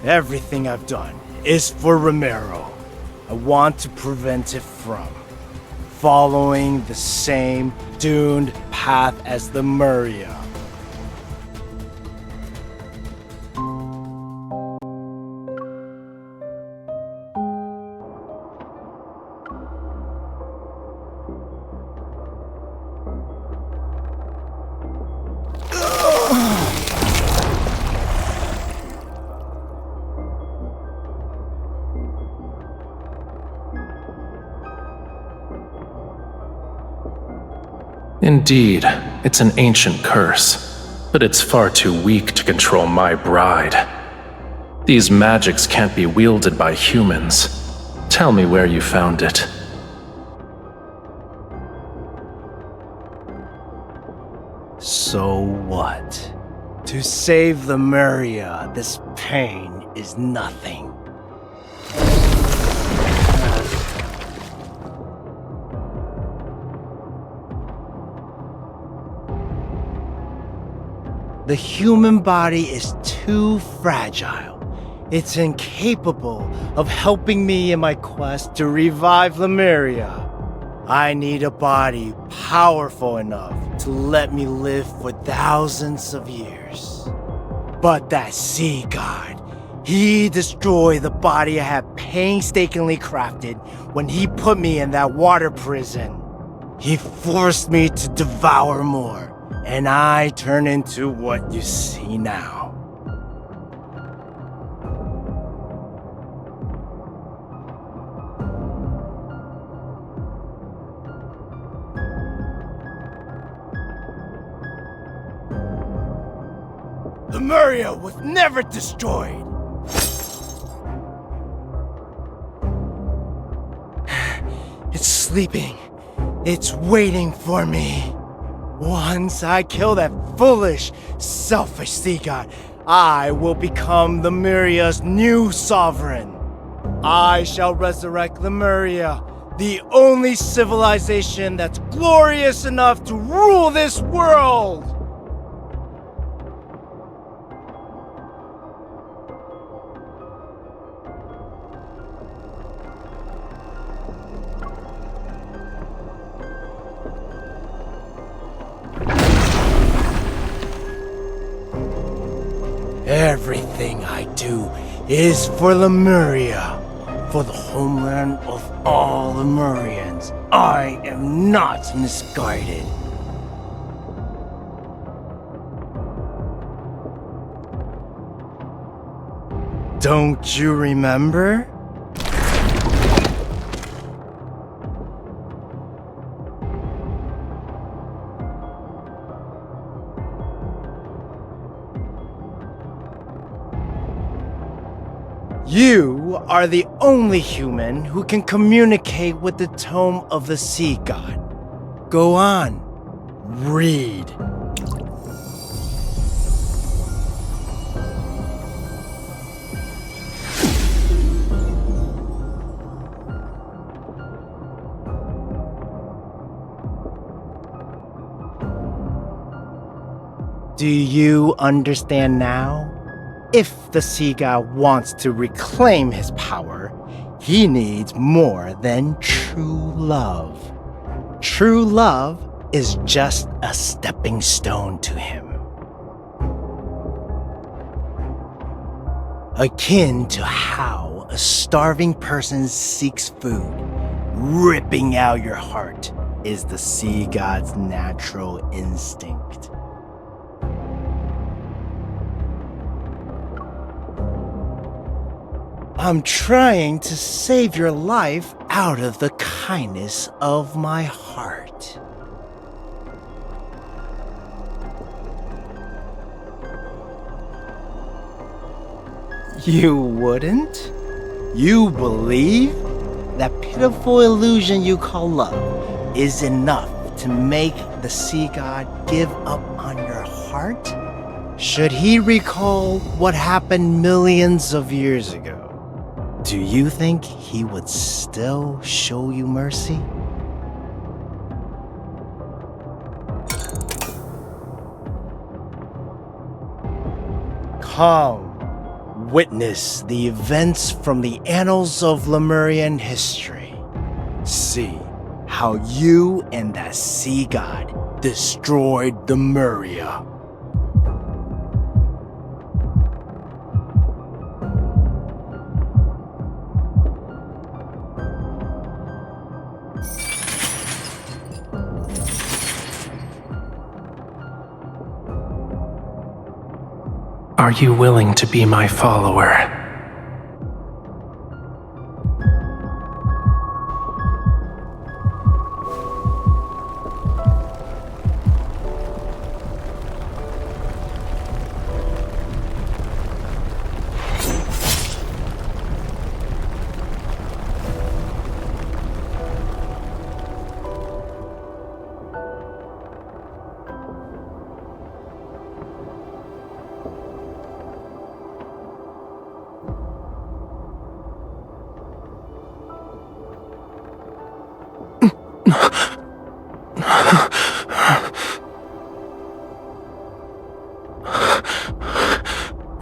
Everything I've done is for Romirro. I want to prevent it from following the same doomed path as the Muria. Indeed, it's an ancient curse, but it's far too weak to control my bride. These magics can't be wielded by humans. Tell me where you found it. So what? To save Lemuria, this pain is nothing. The human body is too fragile. It's incapable of helping me in my quest to revive Lemuria. I need a body powerful enough to let me live for thousands of years. But that sea god, he destroyed the body I had painstakingly crafted when he put me in that water prison. He forced me to devour more, and I turn into what you see now. Lemuria was never destroyed! It's sleeping. It's waiting for me. Once I kill that foolish, selfish sea god, I will become Lemuria's new sovereign. I shall resurrect Lemuria, the only civilization that's glorious enough to rule this world! Everything I do is for Lemuria, for the homeland of all Lemurians. I am not misguided. Don't you remember? You are the only human who can communicate with the tome of the sea god. Go on, read. Do you understand now? If the sea god wants to reclaim his power, he needs more than true love. True love is just a stepping stone to him. Akin to how a starving person seeks food, ripping out your heart is the sea god's natural instinct. I'm trying to save your life out of the kindness of my heart. You wouldn't? You believe? That pitiful illusion you call love is enough to make the sea god give up on your heart? Should he recall what happened millions of years ago? Do you think he would still show you mercy? Come, witness the events from the annals of Lemurian history. See how you and that sea god destroyed Lemuria. Are you willing to be my follower?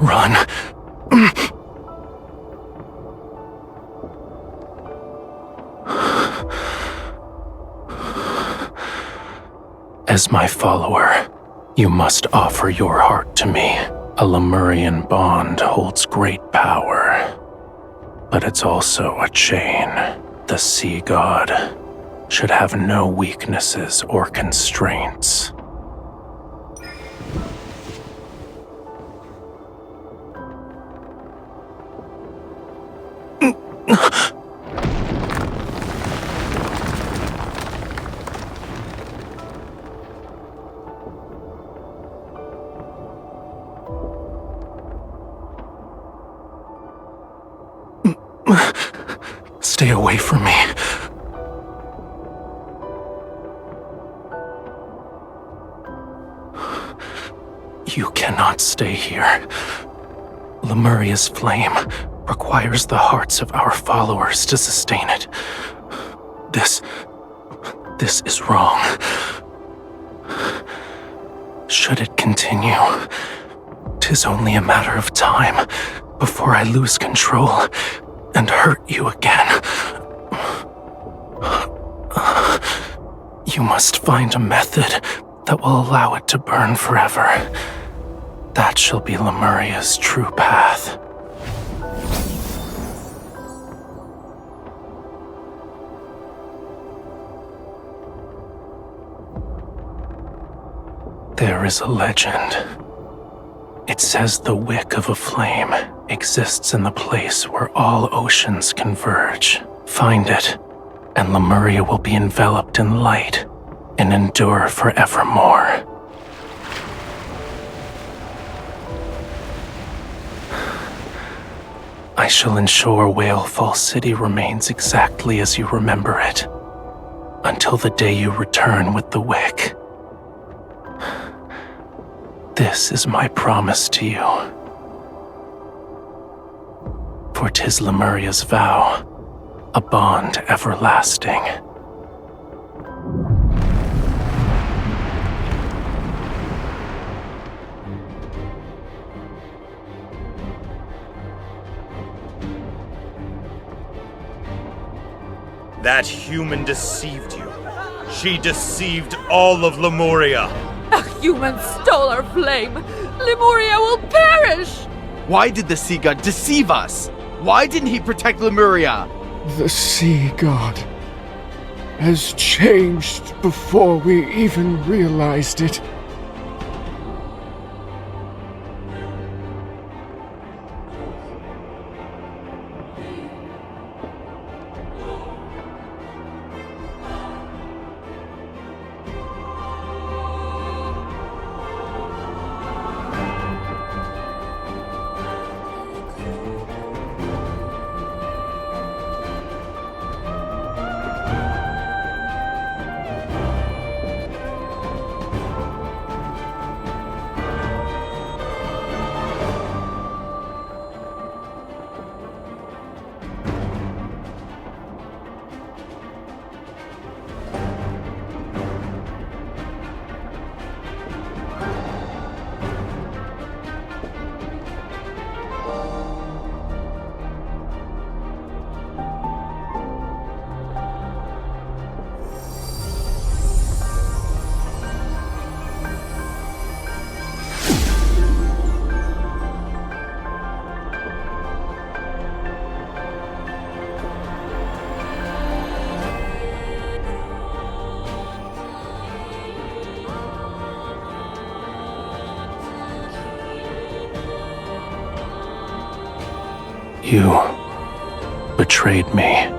Run. As my follower, you must offer your heart to me. A Lemurian bond holds great power, but it's also a chain. The sea god should have no weaknesses or constraints. Stay away from me. You cannot stay here. Lemuria's flame requires the hearts of our followers to sustain it. This is wrong. Should it continue, 'tis only a matter of time before I lose control and hurt you again. You must find a method that will allow it to burn forever. That shall be Lemuria's true path. There is a legend. It says the wick of a flame exists in the place where all oceans converge. Find it, and Lemuria will be enveloped in light and endure forevermore. I shall ensure Whalefall City remains exactly as you remember it, until the day you return with the wick. This is my promise to you. For 'tis Lemuria's vow, a bond everlasting. That human deceived you. She deceived all of Lemuria. A human stole our flame. Lemuria will perish! Why did the sea god deceive us? Why didn't he protect Lemuria? The sea god has changed before we even realized it. You betrayed me.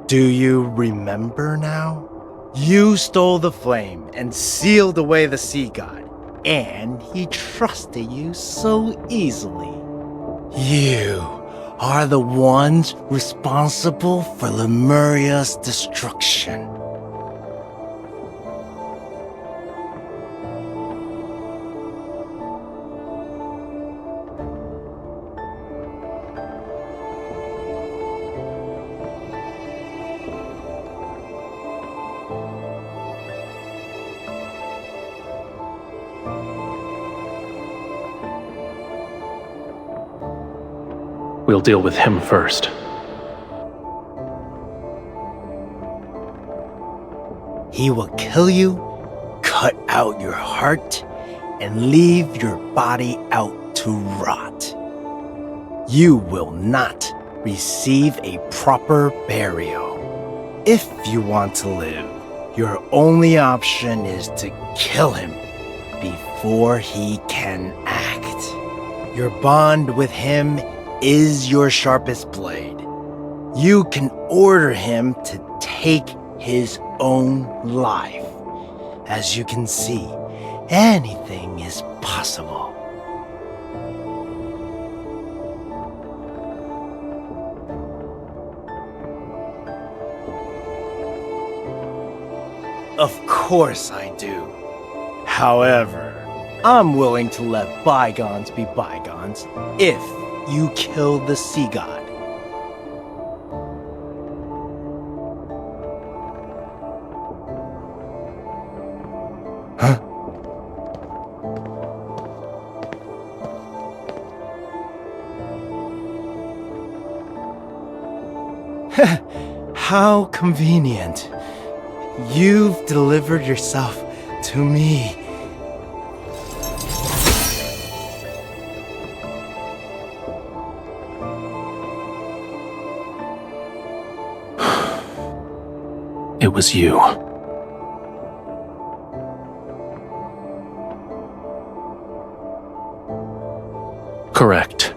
Do you remember now? You stole the flame and sealed away the sea god, and he trusted you so easily. You are the ones responsible for Lemuria's destruction. We'll deal with him first. He will kill you, cut out your heart, and leave your body out to rot. You will not receive a proper burial. If you want to live, your only option is to kill him before he can act. Your bond with him is your sharpest blade. You can order him to take his own life. As you can see, anything is possible. Of course I do. However, I'm willing to let bygones be bygones if you kill the sea god. Huh? How convenient. You've delivered yourself to me. It was you. Correct.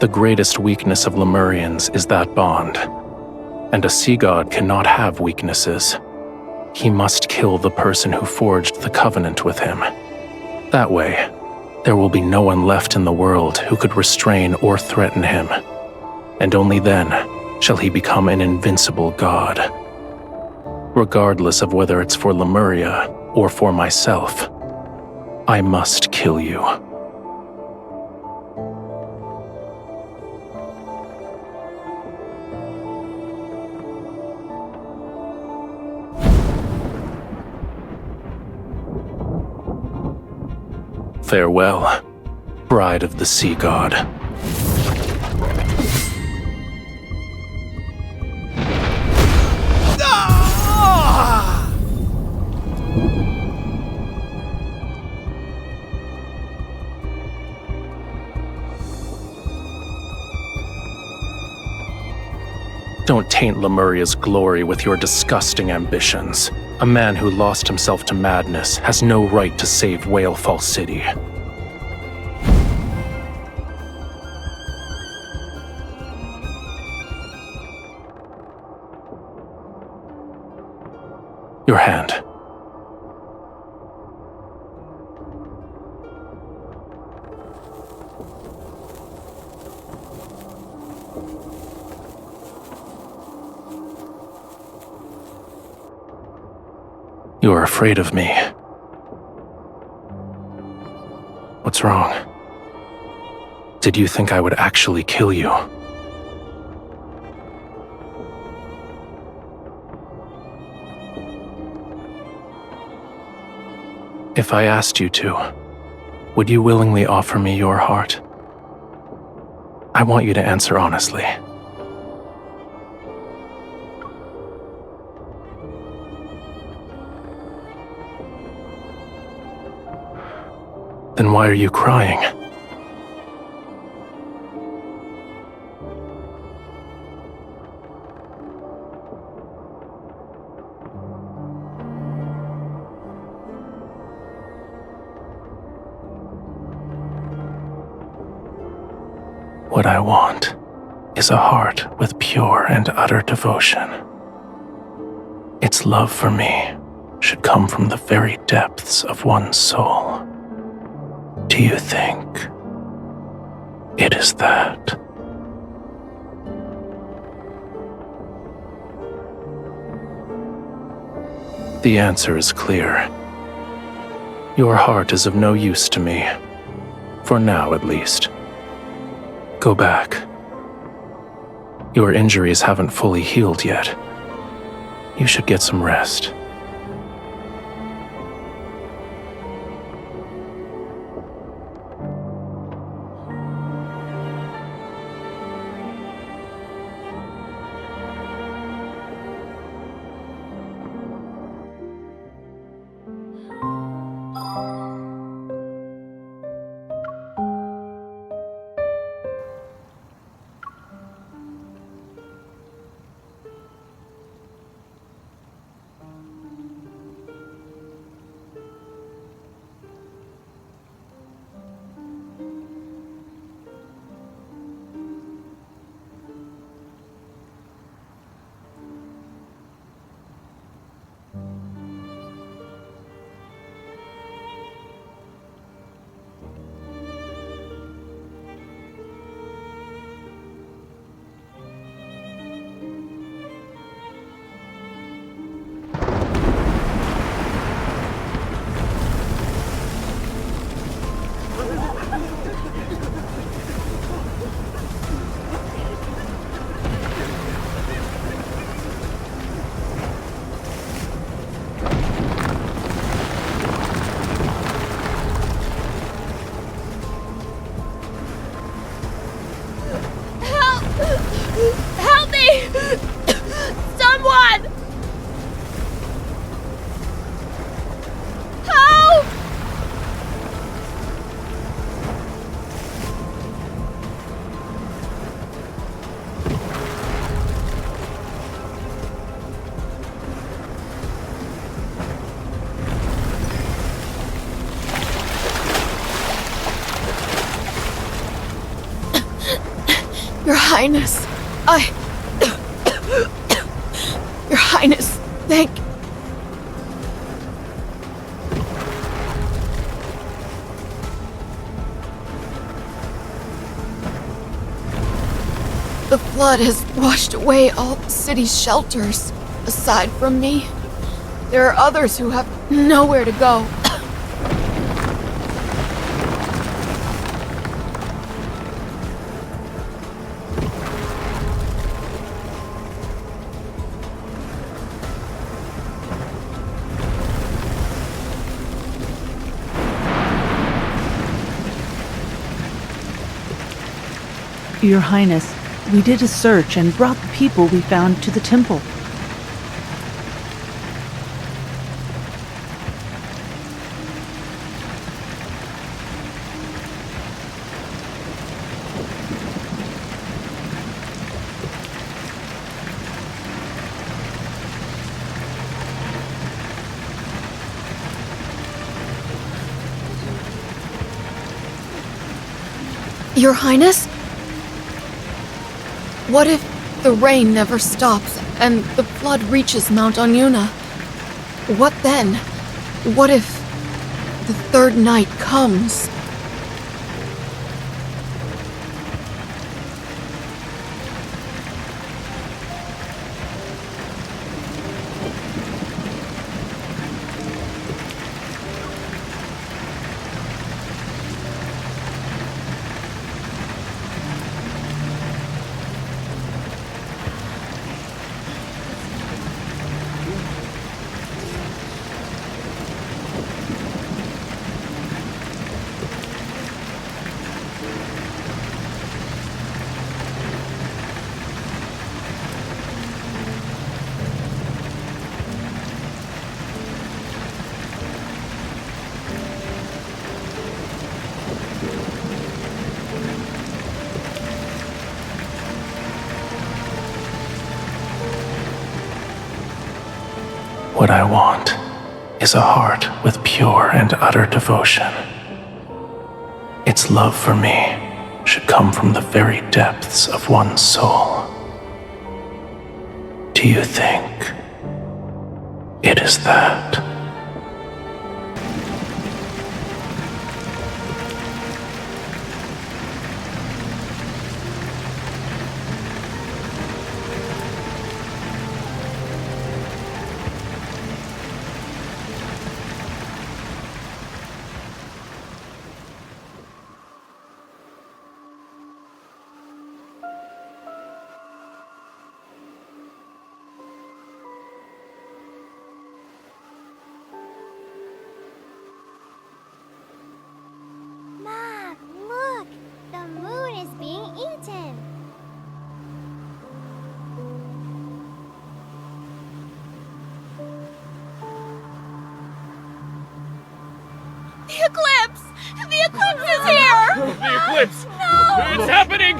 The greatest weakness of Lemurians is that bond. And a sea god cannot have weaknesses. He must kill the person who forged the covenant with him. That way, there will be no one left in the world who could restrain or threaten him. And only then shall he become an invincible god. Regardless of whether it's for Lemuria or for myself, I must kill you. Farewell, bride of the sea god. Don't taint Lemuria's glory with your disgusting ambitions. A man who lost himself to madness has no right to save Whalefall City. Your hand. You are afraid of me. What's wrong? Did you think I would actually kill you? If I asked you to, would you willingly offer me your heart? I want you to answer honestly. Then why are you crying? What I want is a heart with pure and utter devotion. Its love for me should come from the very depths of one's soul. Do you think it is that? The answer is clear. Your heart is of no use to me, for now at least. Go back. Your injuries haven't fully healed yet. You should get some rest. Help me! Someone! Help! Your Highness, Your Highness, thank... The flood has washed away all the city's shelters. Aside from me, there are others who have nowhere to go. Your Highness, we did a search and brought the people we found to the temple. Your Highness? What if the rain never stops and the flood reaches Mount Anyuna? What then? What if the third night comes? What I want is a heart with pure and utter devotion. Its love for me should come from the very depths of one's soul. Do you think it is that? Mom, look! The moon is being eaten! The eclipse! The eclipse is here! The eclipse! No! It's happening!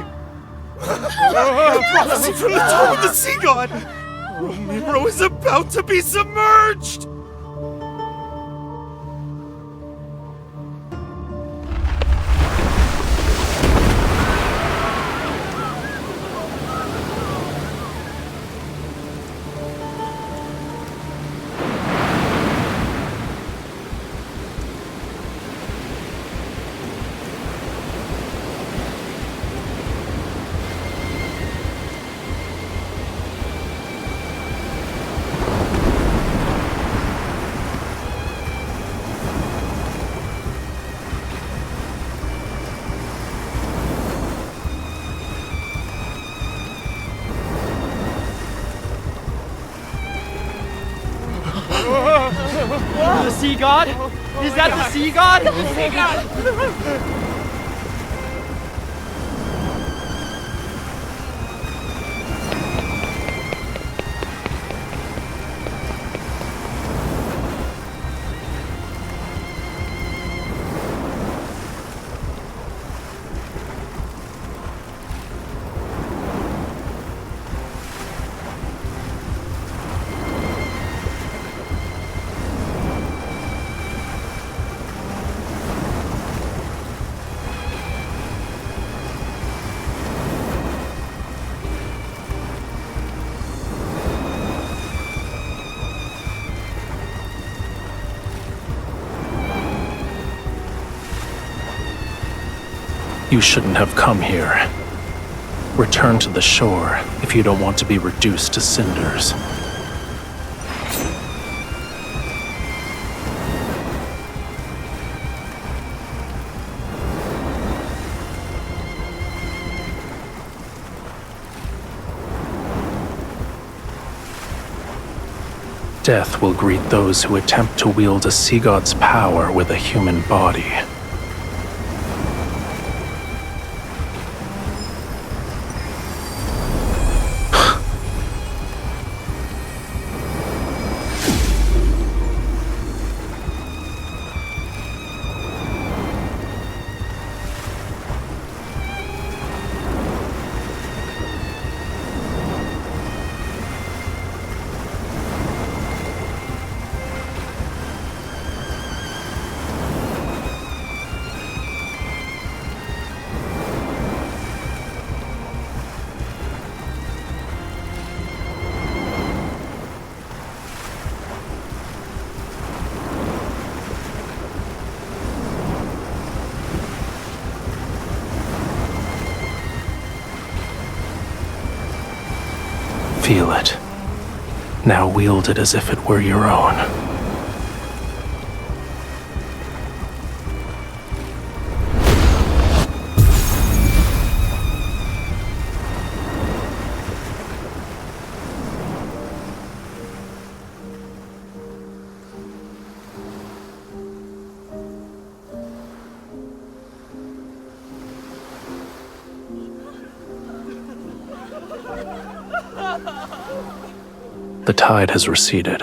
The prophecy from the tomb of the sea god! Romirro is about to be submerged! The sea god? Is that the sea god? The sea god! You shouldn't have come here. Return to the shore if you don't want to be reduced to cinders. Death will greet those who attempt to wield a sea god's power with a human body. Feel it. Now wield it as if it were your own. The tide has receded.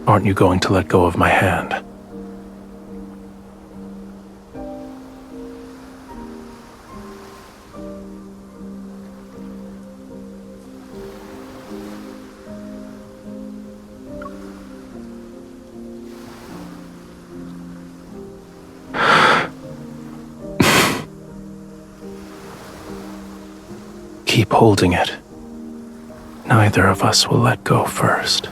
Aren't you going to let go of my hand? keep holding it. Neither of us will let go first.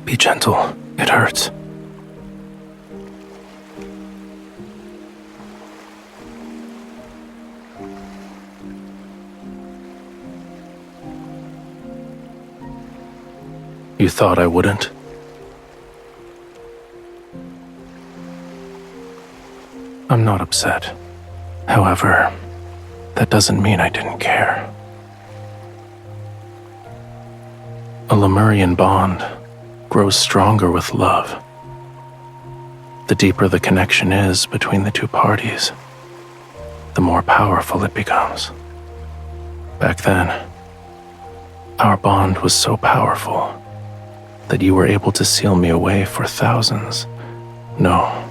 Be gentle. It hurts. You thought I wouldn't? I'm not upset. However, that doesn't mean I didn't care. A Lemurian bond grows stronger with love. The deeper the connection is between the two parties, the more powerful it becomes. Back then, our bond was so powerful that you were able to seal me away for thousands, no,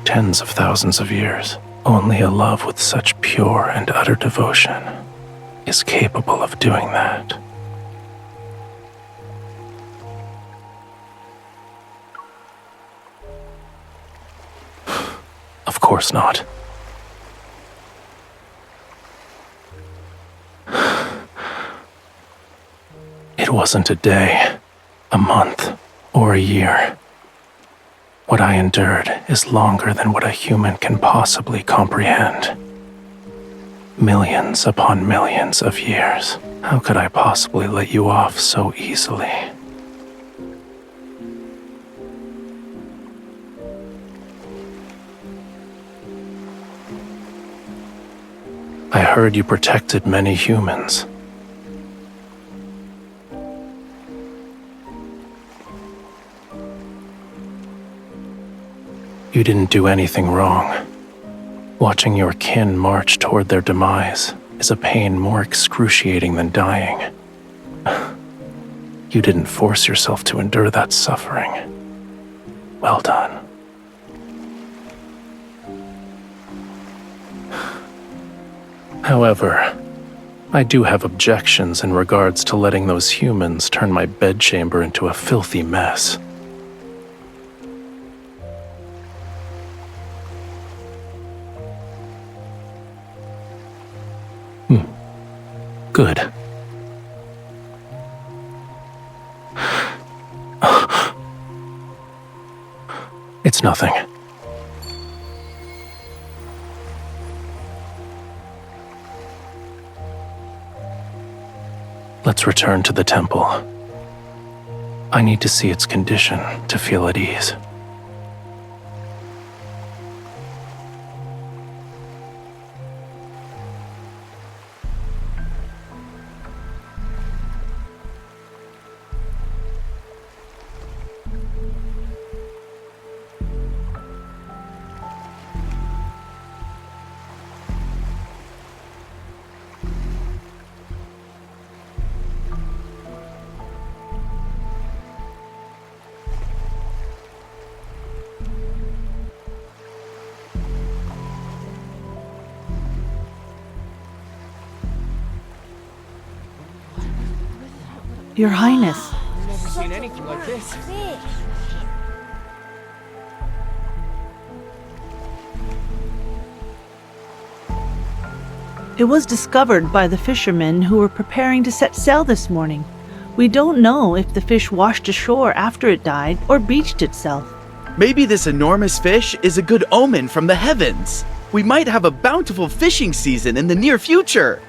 tens of thousands of years. Only a love with such pure and utter devotion is capable of doing that. Of course not. It wasn't a day, a month, or a year. What I endured is longer than what a human can possibly comprehend. Millions upon millions of years. How could I possibly let you off so easily? I heard you protected many humans. You didn't do anything wrong. Watching your kin march toward their demise is a pain more excruciating than dying. You didn't force yourself to endure that suffering. Well done. However, I do have objections in regards to letting those humans turn my bedchamber into a filthy mess. Good. It's nothing. Let's return to the temple. I need to see its condition to feel at ease. Your Highness. I've never seen anything like this. It was discovered by the fishermen who were preparing to set sail this morning. We don't know if the fish washed ashore after it died or beached itself. Maybe this enormous fish is a good omen from the heavens. We might have a bountiful fishing season in the near future.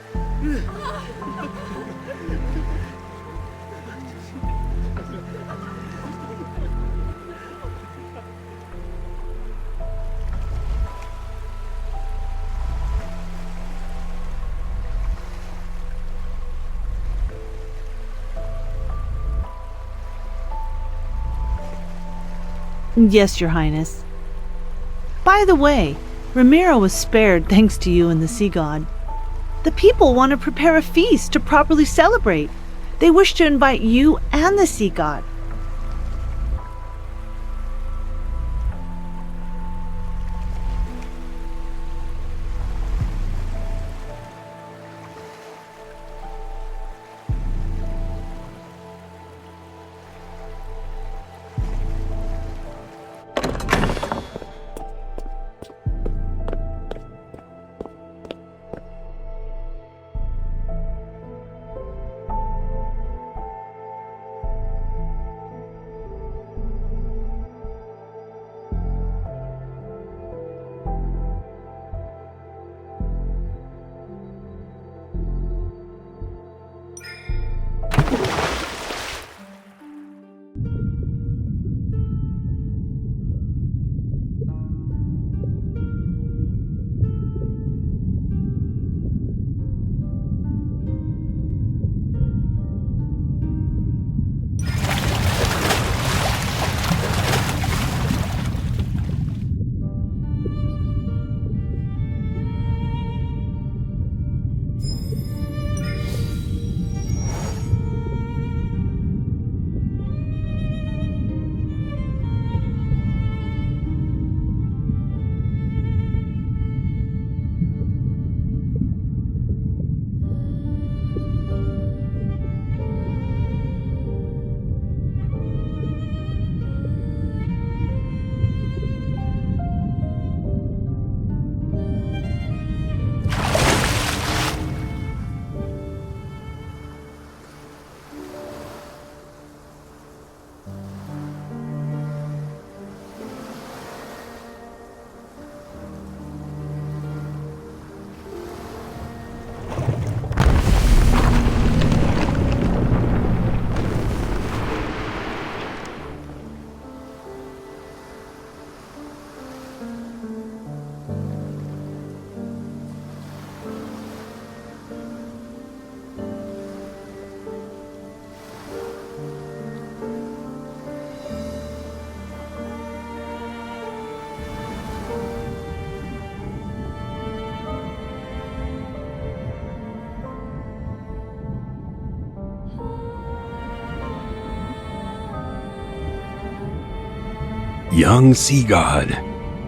Yes, Your Highness. By the way, Romirro was spared thanks to you and the sea god. The people want to prepare a feast to properly celebrate. They wish to invite you and the sea god. Young sea god.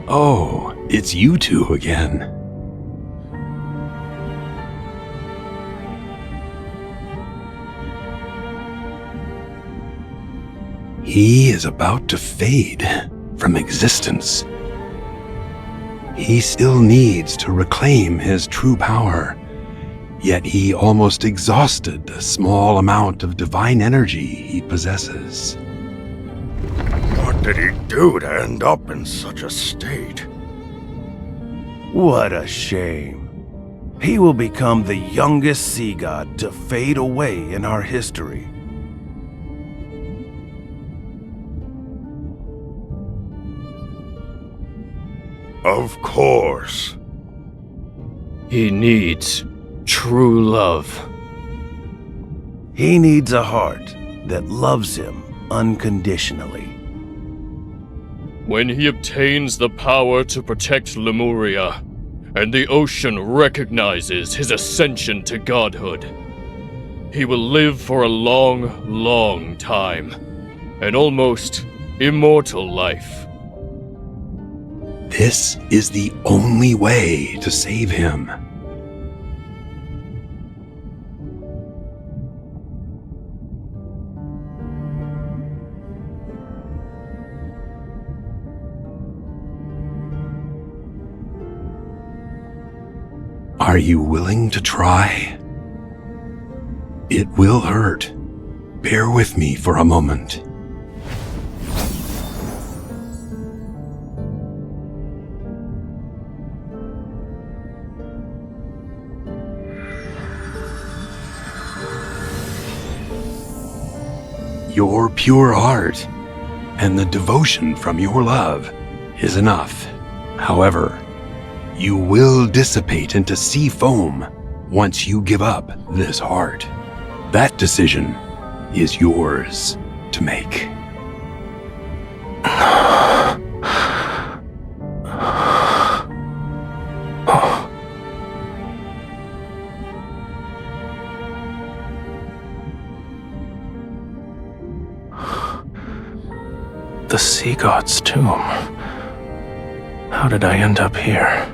Oh, it's you two again. He is about to fade from existence. He still needs to reclaim his true power, yet he almost exhausted the small amount of divine energy he possesses. What did he do to end up in such a state? What a shame. He will become the youngest sea god to fade away in our history. Of course. He needs true love. He needs a heart that loves him unconditionally. When he obtains the power to protect Lemuria, and the ocean recognizes his ascension to godhood, he will live for a long, long time, an almost immortal life. This is the only way to save him. Are you willing to try? It will hurt. Bear with me for a moment. Your pure heart and the devotion from your love is enough. However, you will dissipate into sea foam once you give up this heart. That decision is yours to make. The sea god's tomb. How did I end up here?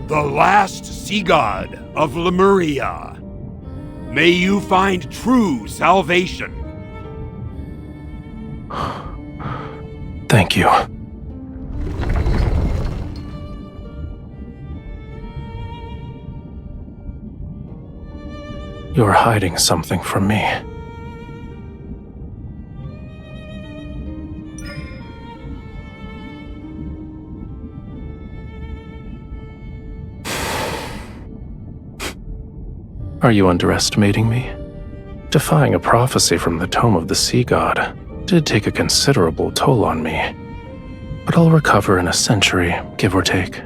The last sea god of Lemuria. May you find true salvation. Thank you. You're hiding something from me. Are you underestimating me? Defying a prophecy from the Tome of the Sea God did take a considerable toll on me, but I'll recover in a century, give or take.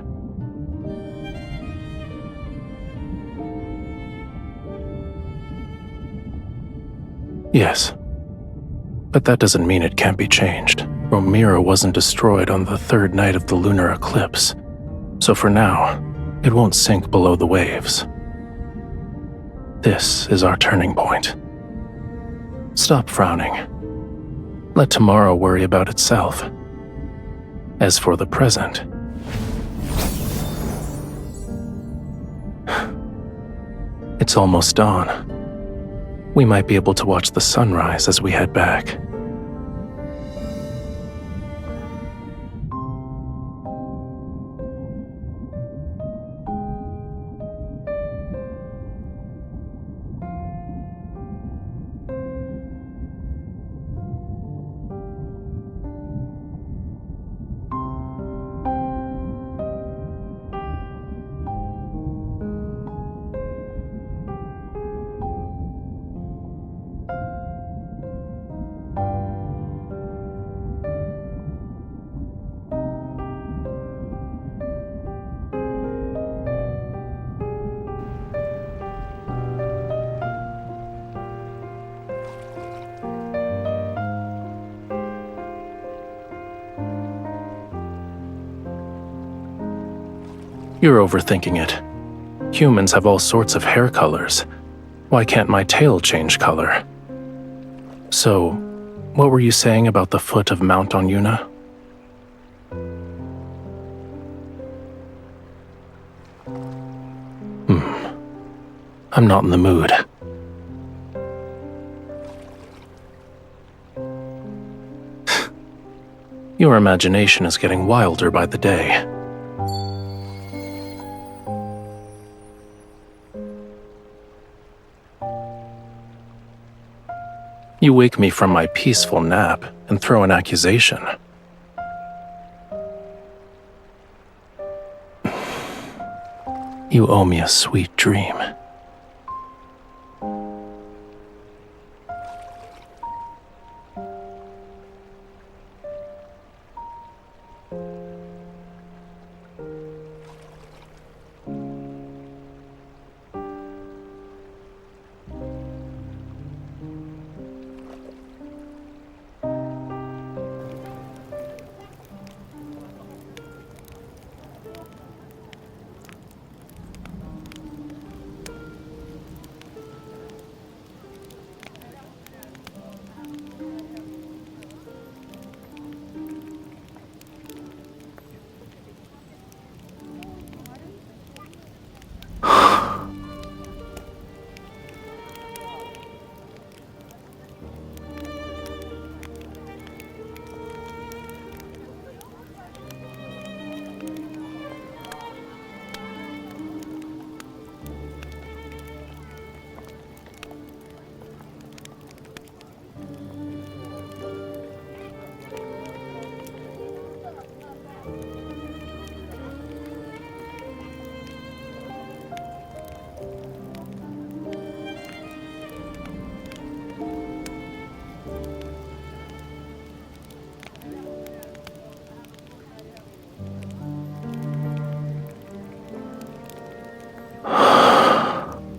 Yes, but that doesn't mean it can't be changed. Romirro wasn't destroyed on the third night of the lunar eclipse, so for now, it won't sink below the waves. This is our turning point. Stop frowning. Let tomorrow worry about itself. As for the present, it's almost dawn. We might be able to watch the sunrise as we head back. You're overthinking it. Humans have all sorts of hair colors. Why can't my tail change color? So, what were you saying about the foot of Mount Onyuna? I'm not in the mood. Your imagination is getting wilder by the day. You wake me from my peaceful nap and throw an accusation. You owe me a sweet dream.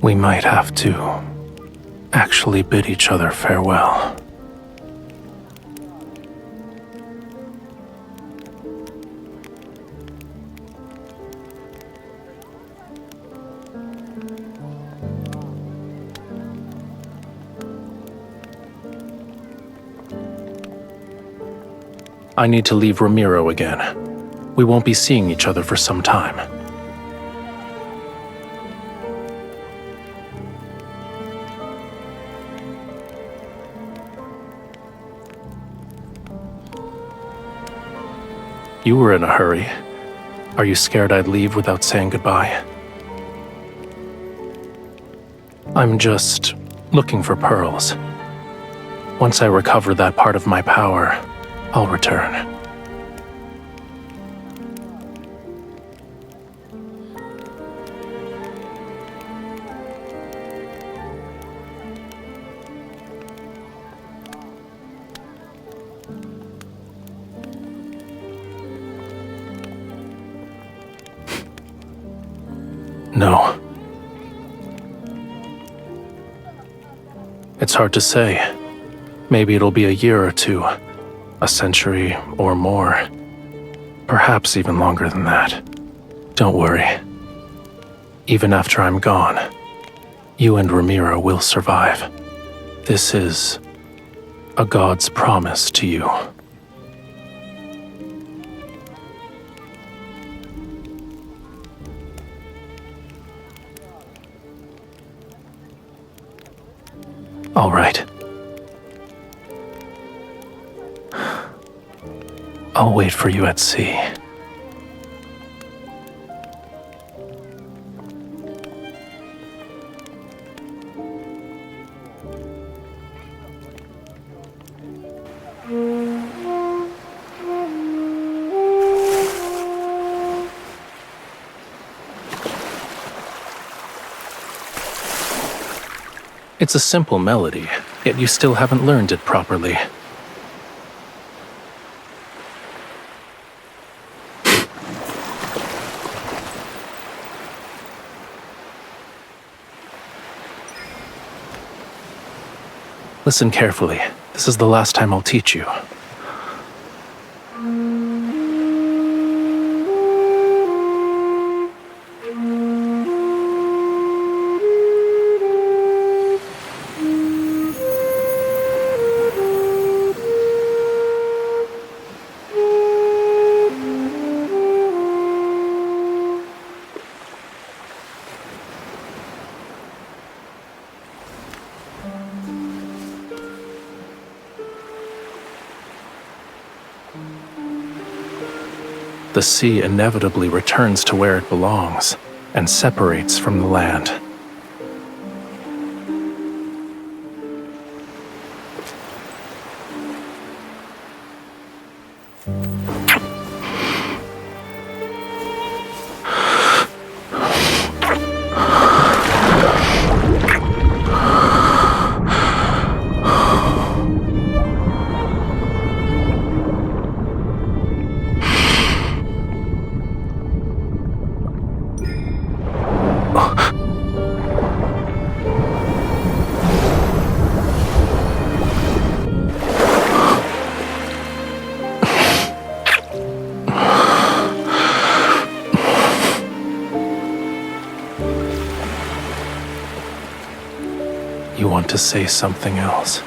We might have to actually bid each other farewell. I need to leave Romirro again. We won't be seeing each other for some time. You were in a hurry. Are you scared I'd leave without saying goodbye? I'm just looking for pearls. Once I recover that part of my power, I'll return. No. It's hard to say. Maybe it'll be a year or two, a century or more. Perhaps even longer than that. Don't worry. Even after I'm gone, you and Romirro will survive. This is a god's promise to you. All right. I'll wait for you at sea. It's a simple melody, yet you still haven't learned it properly. Listen carefully. This is the last time I'll teach you. The sea inevitably returns to where it belongs and separates from the land. You want to say something else?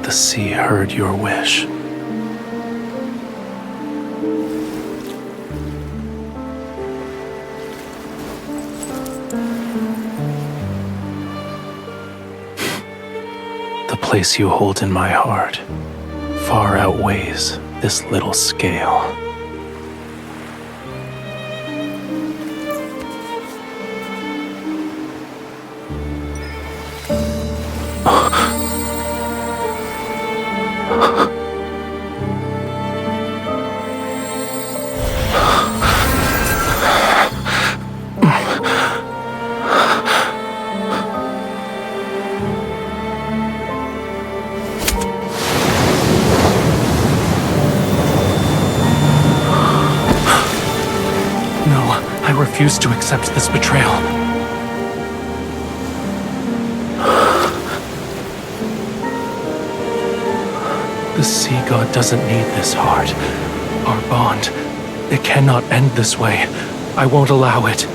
The sea heard your wish. The place you hold in my heart far outweighs this little scale. I refuse to accept this betrayal. The sea god doesn't need this heart. Our bond, it cannot end this way. I won't allow it.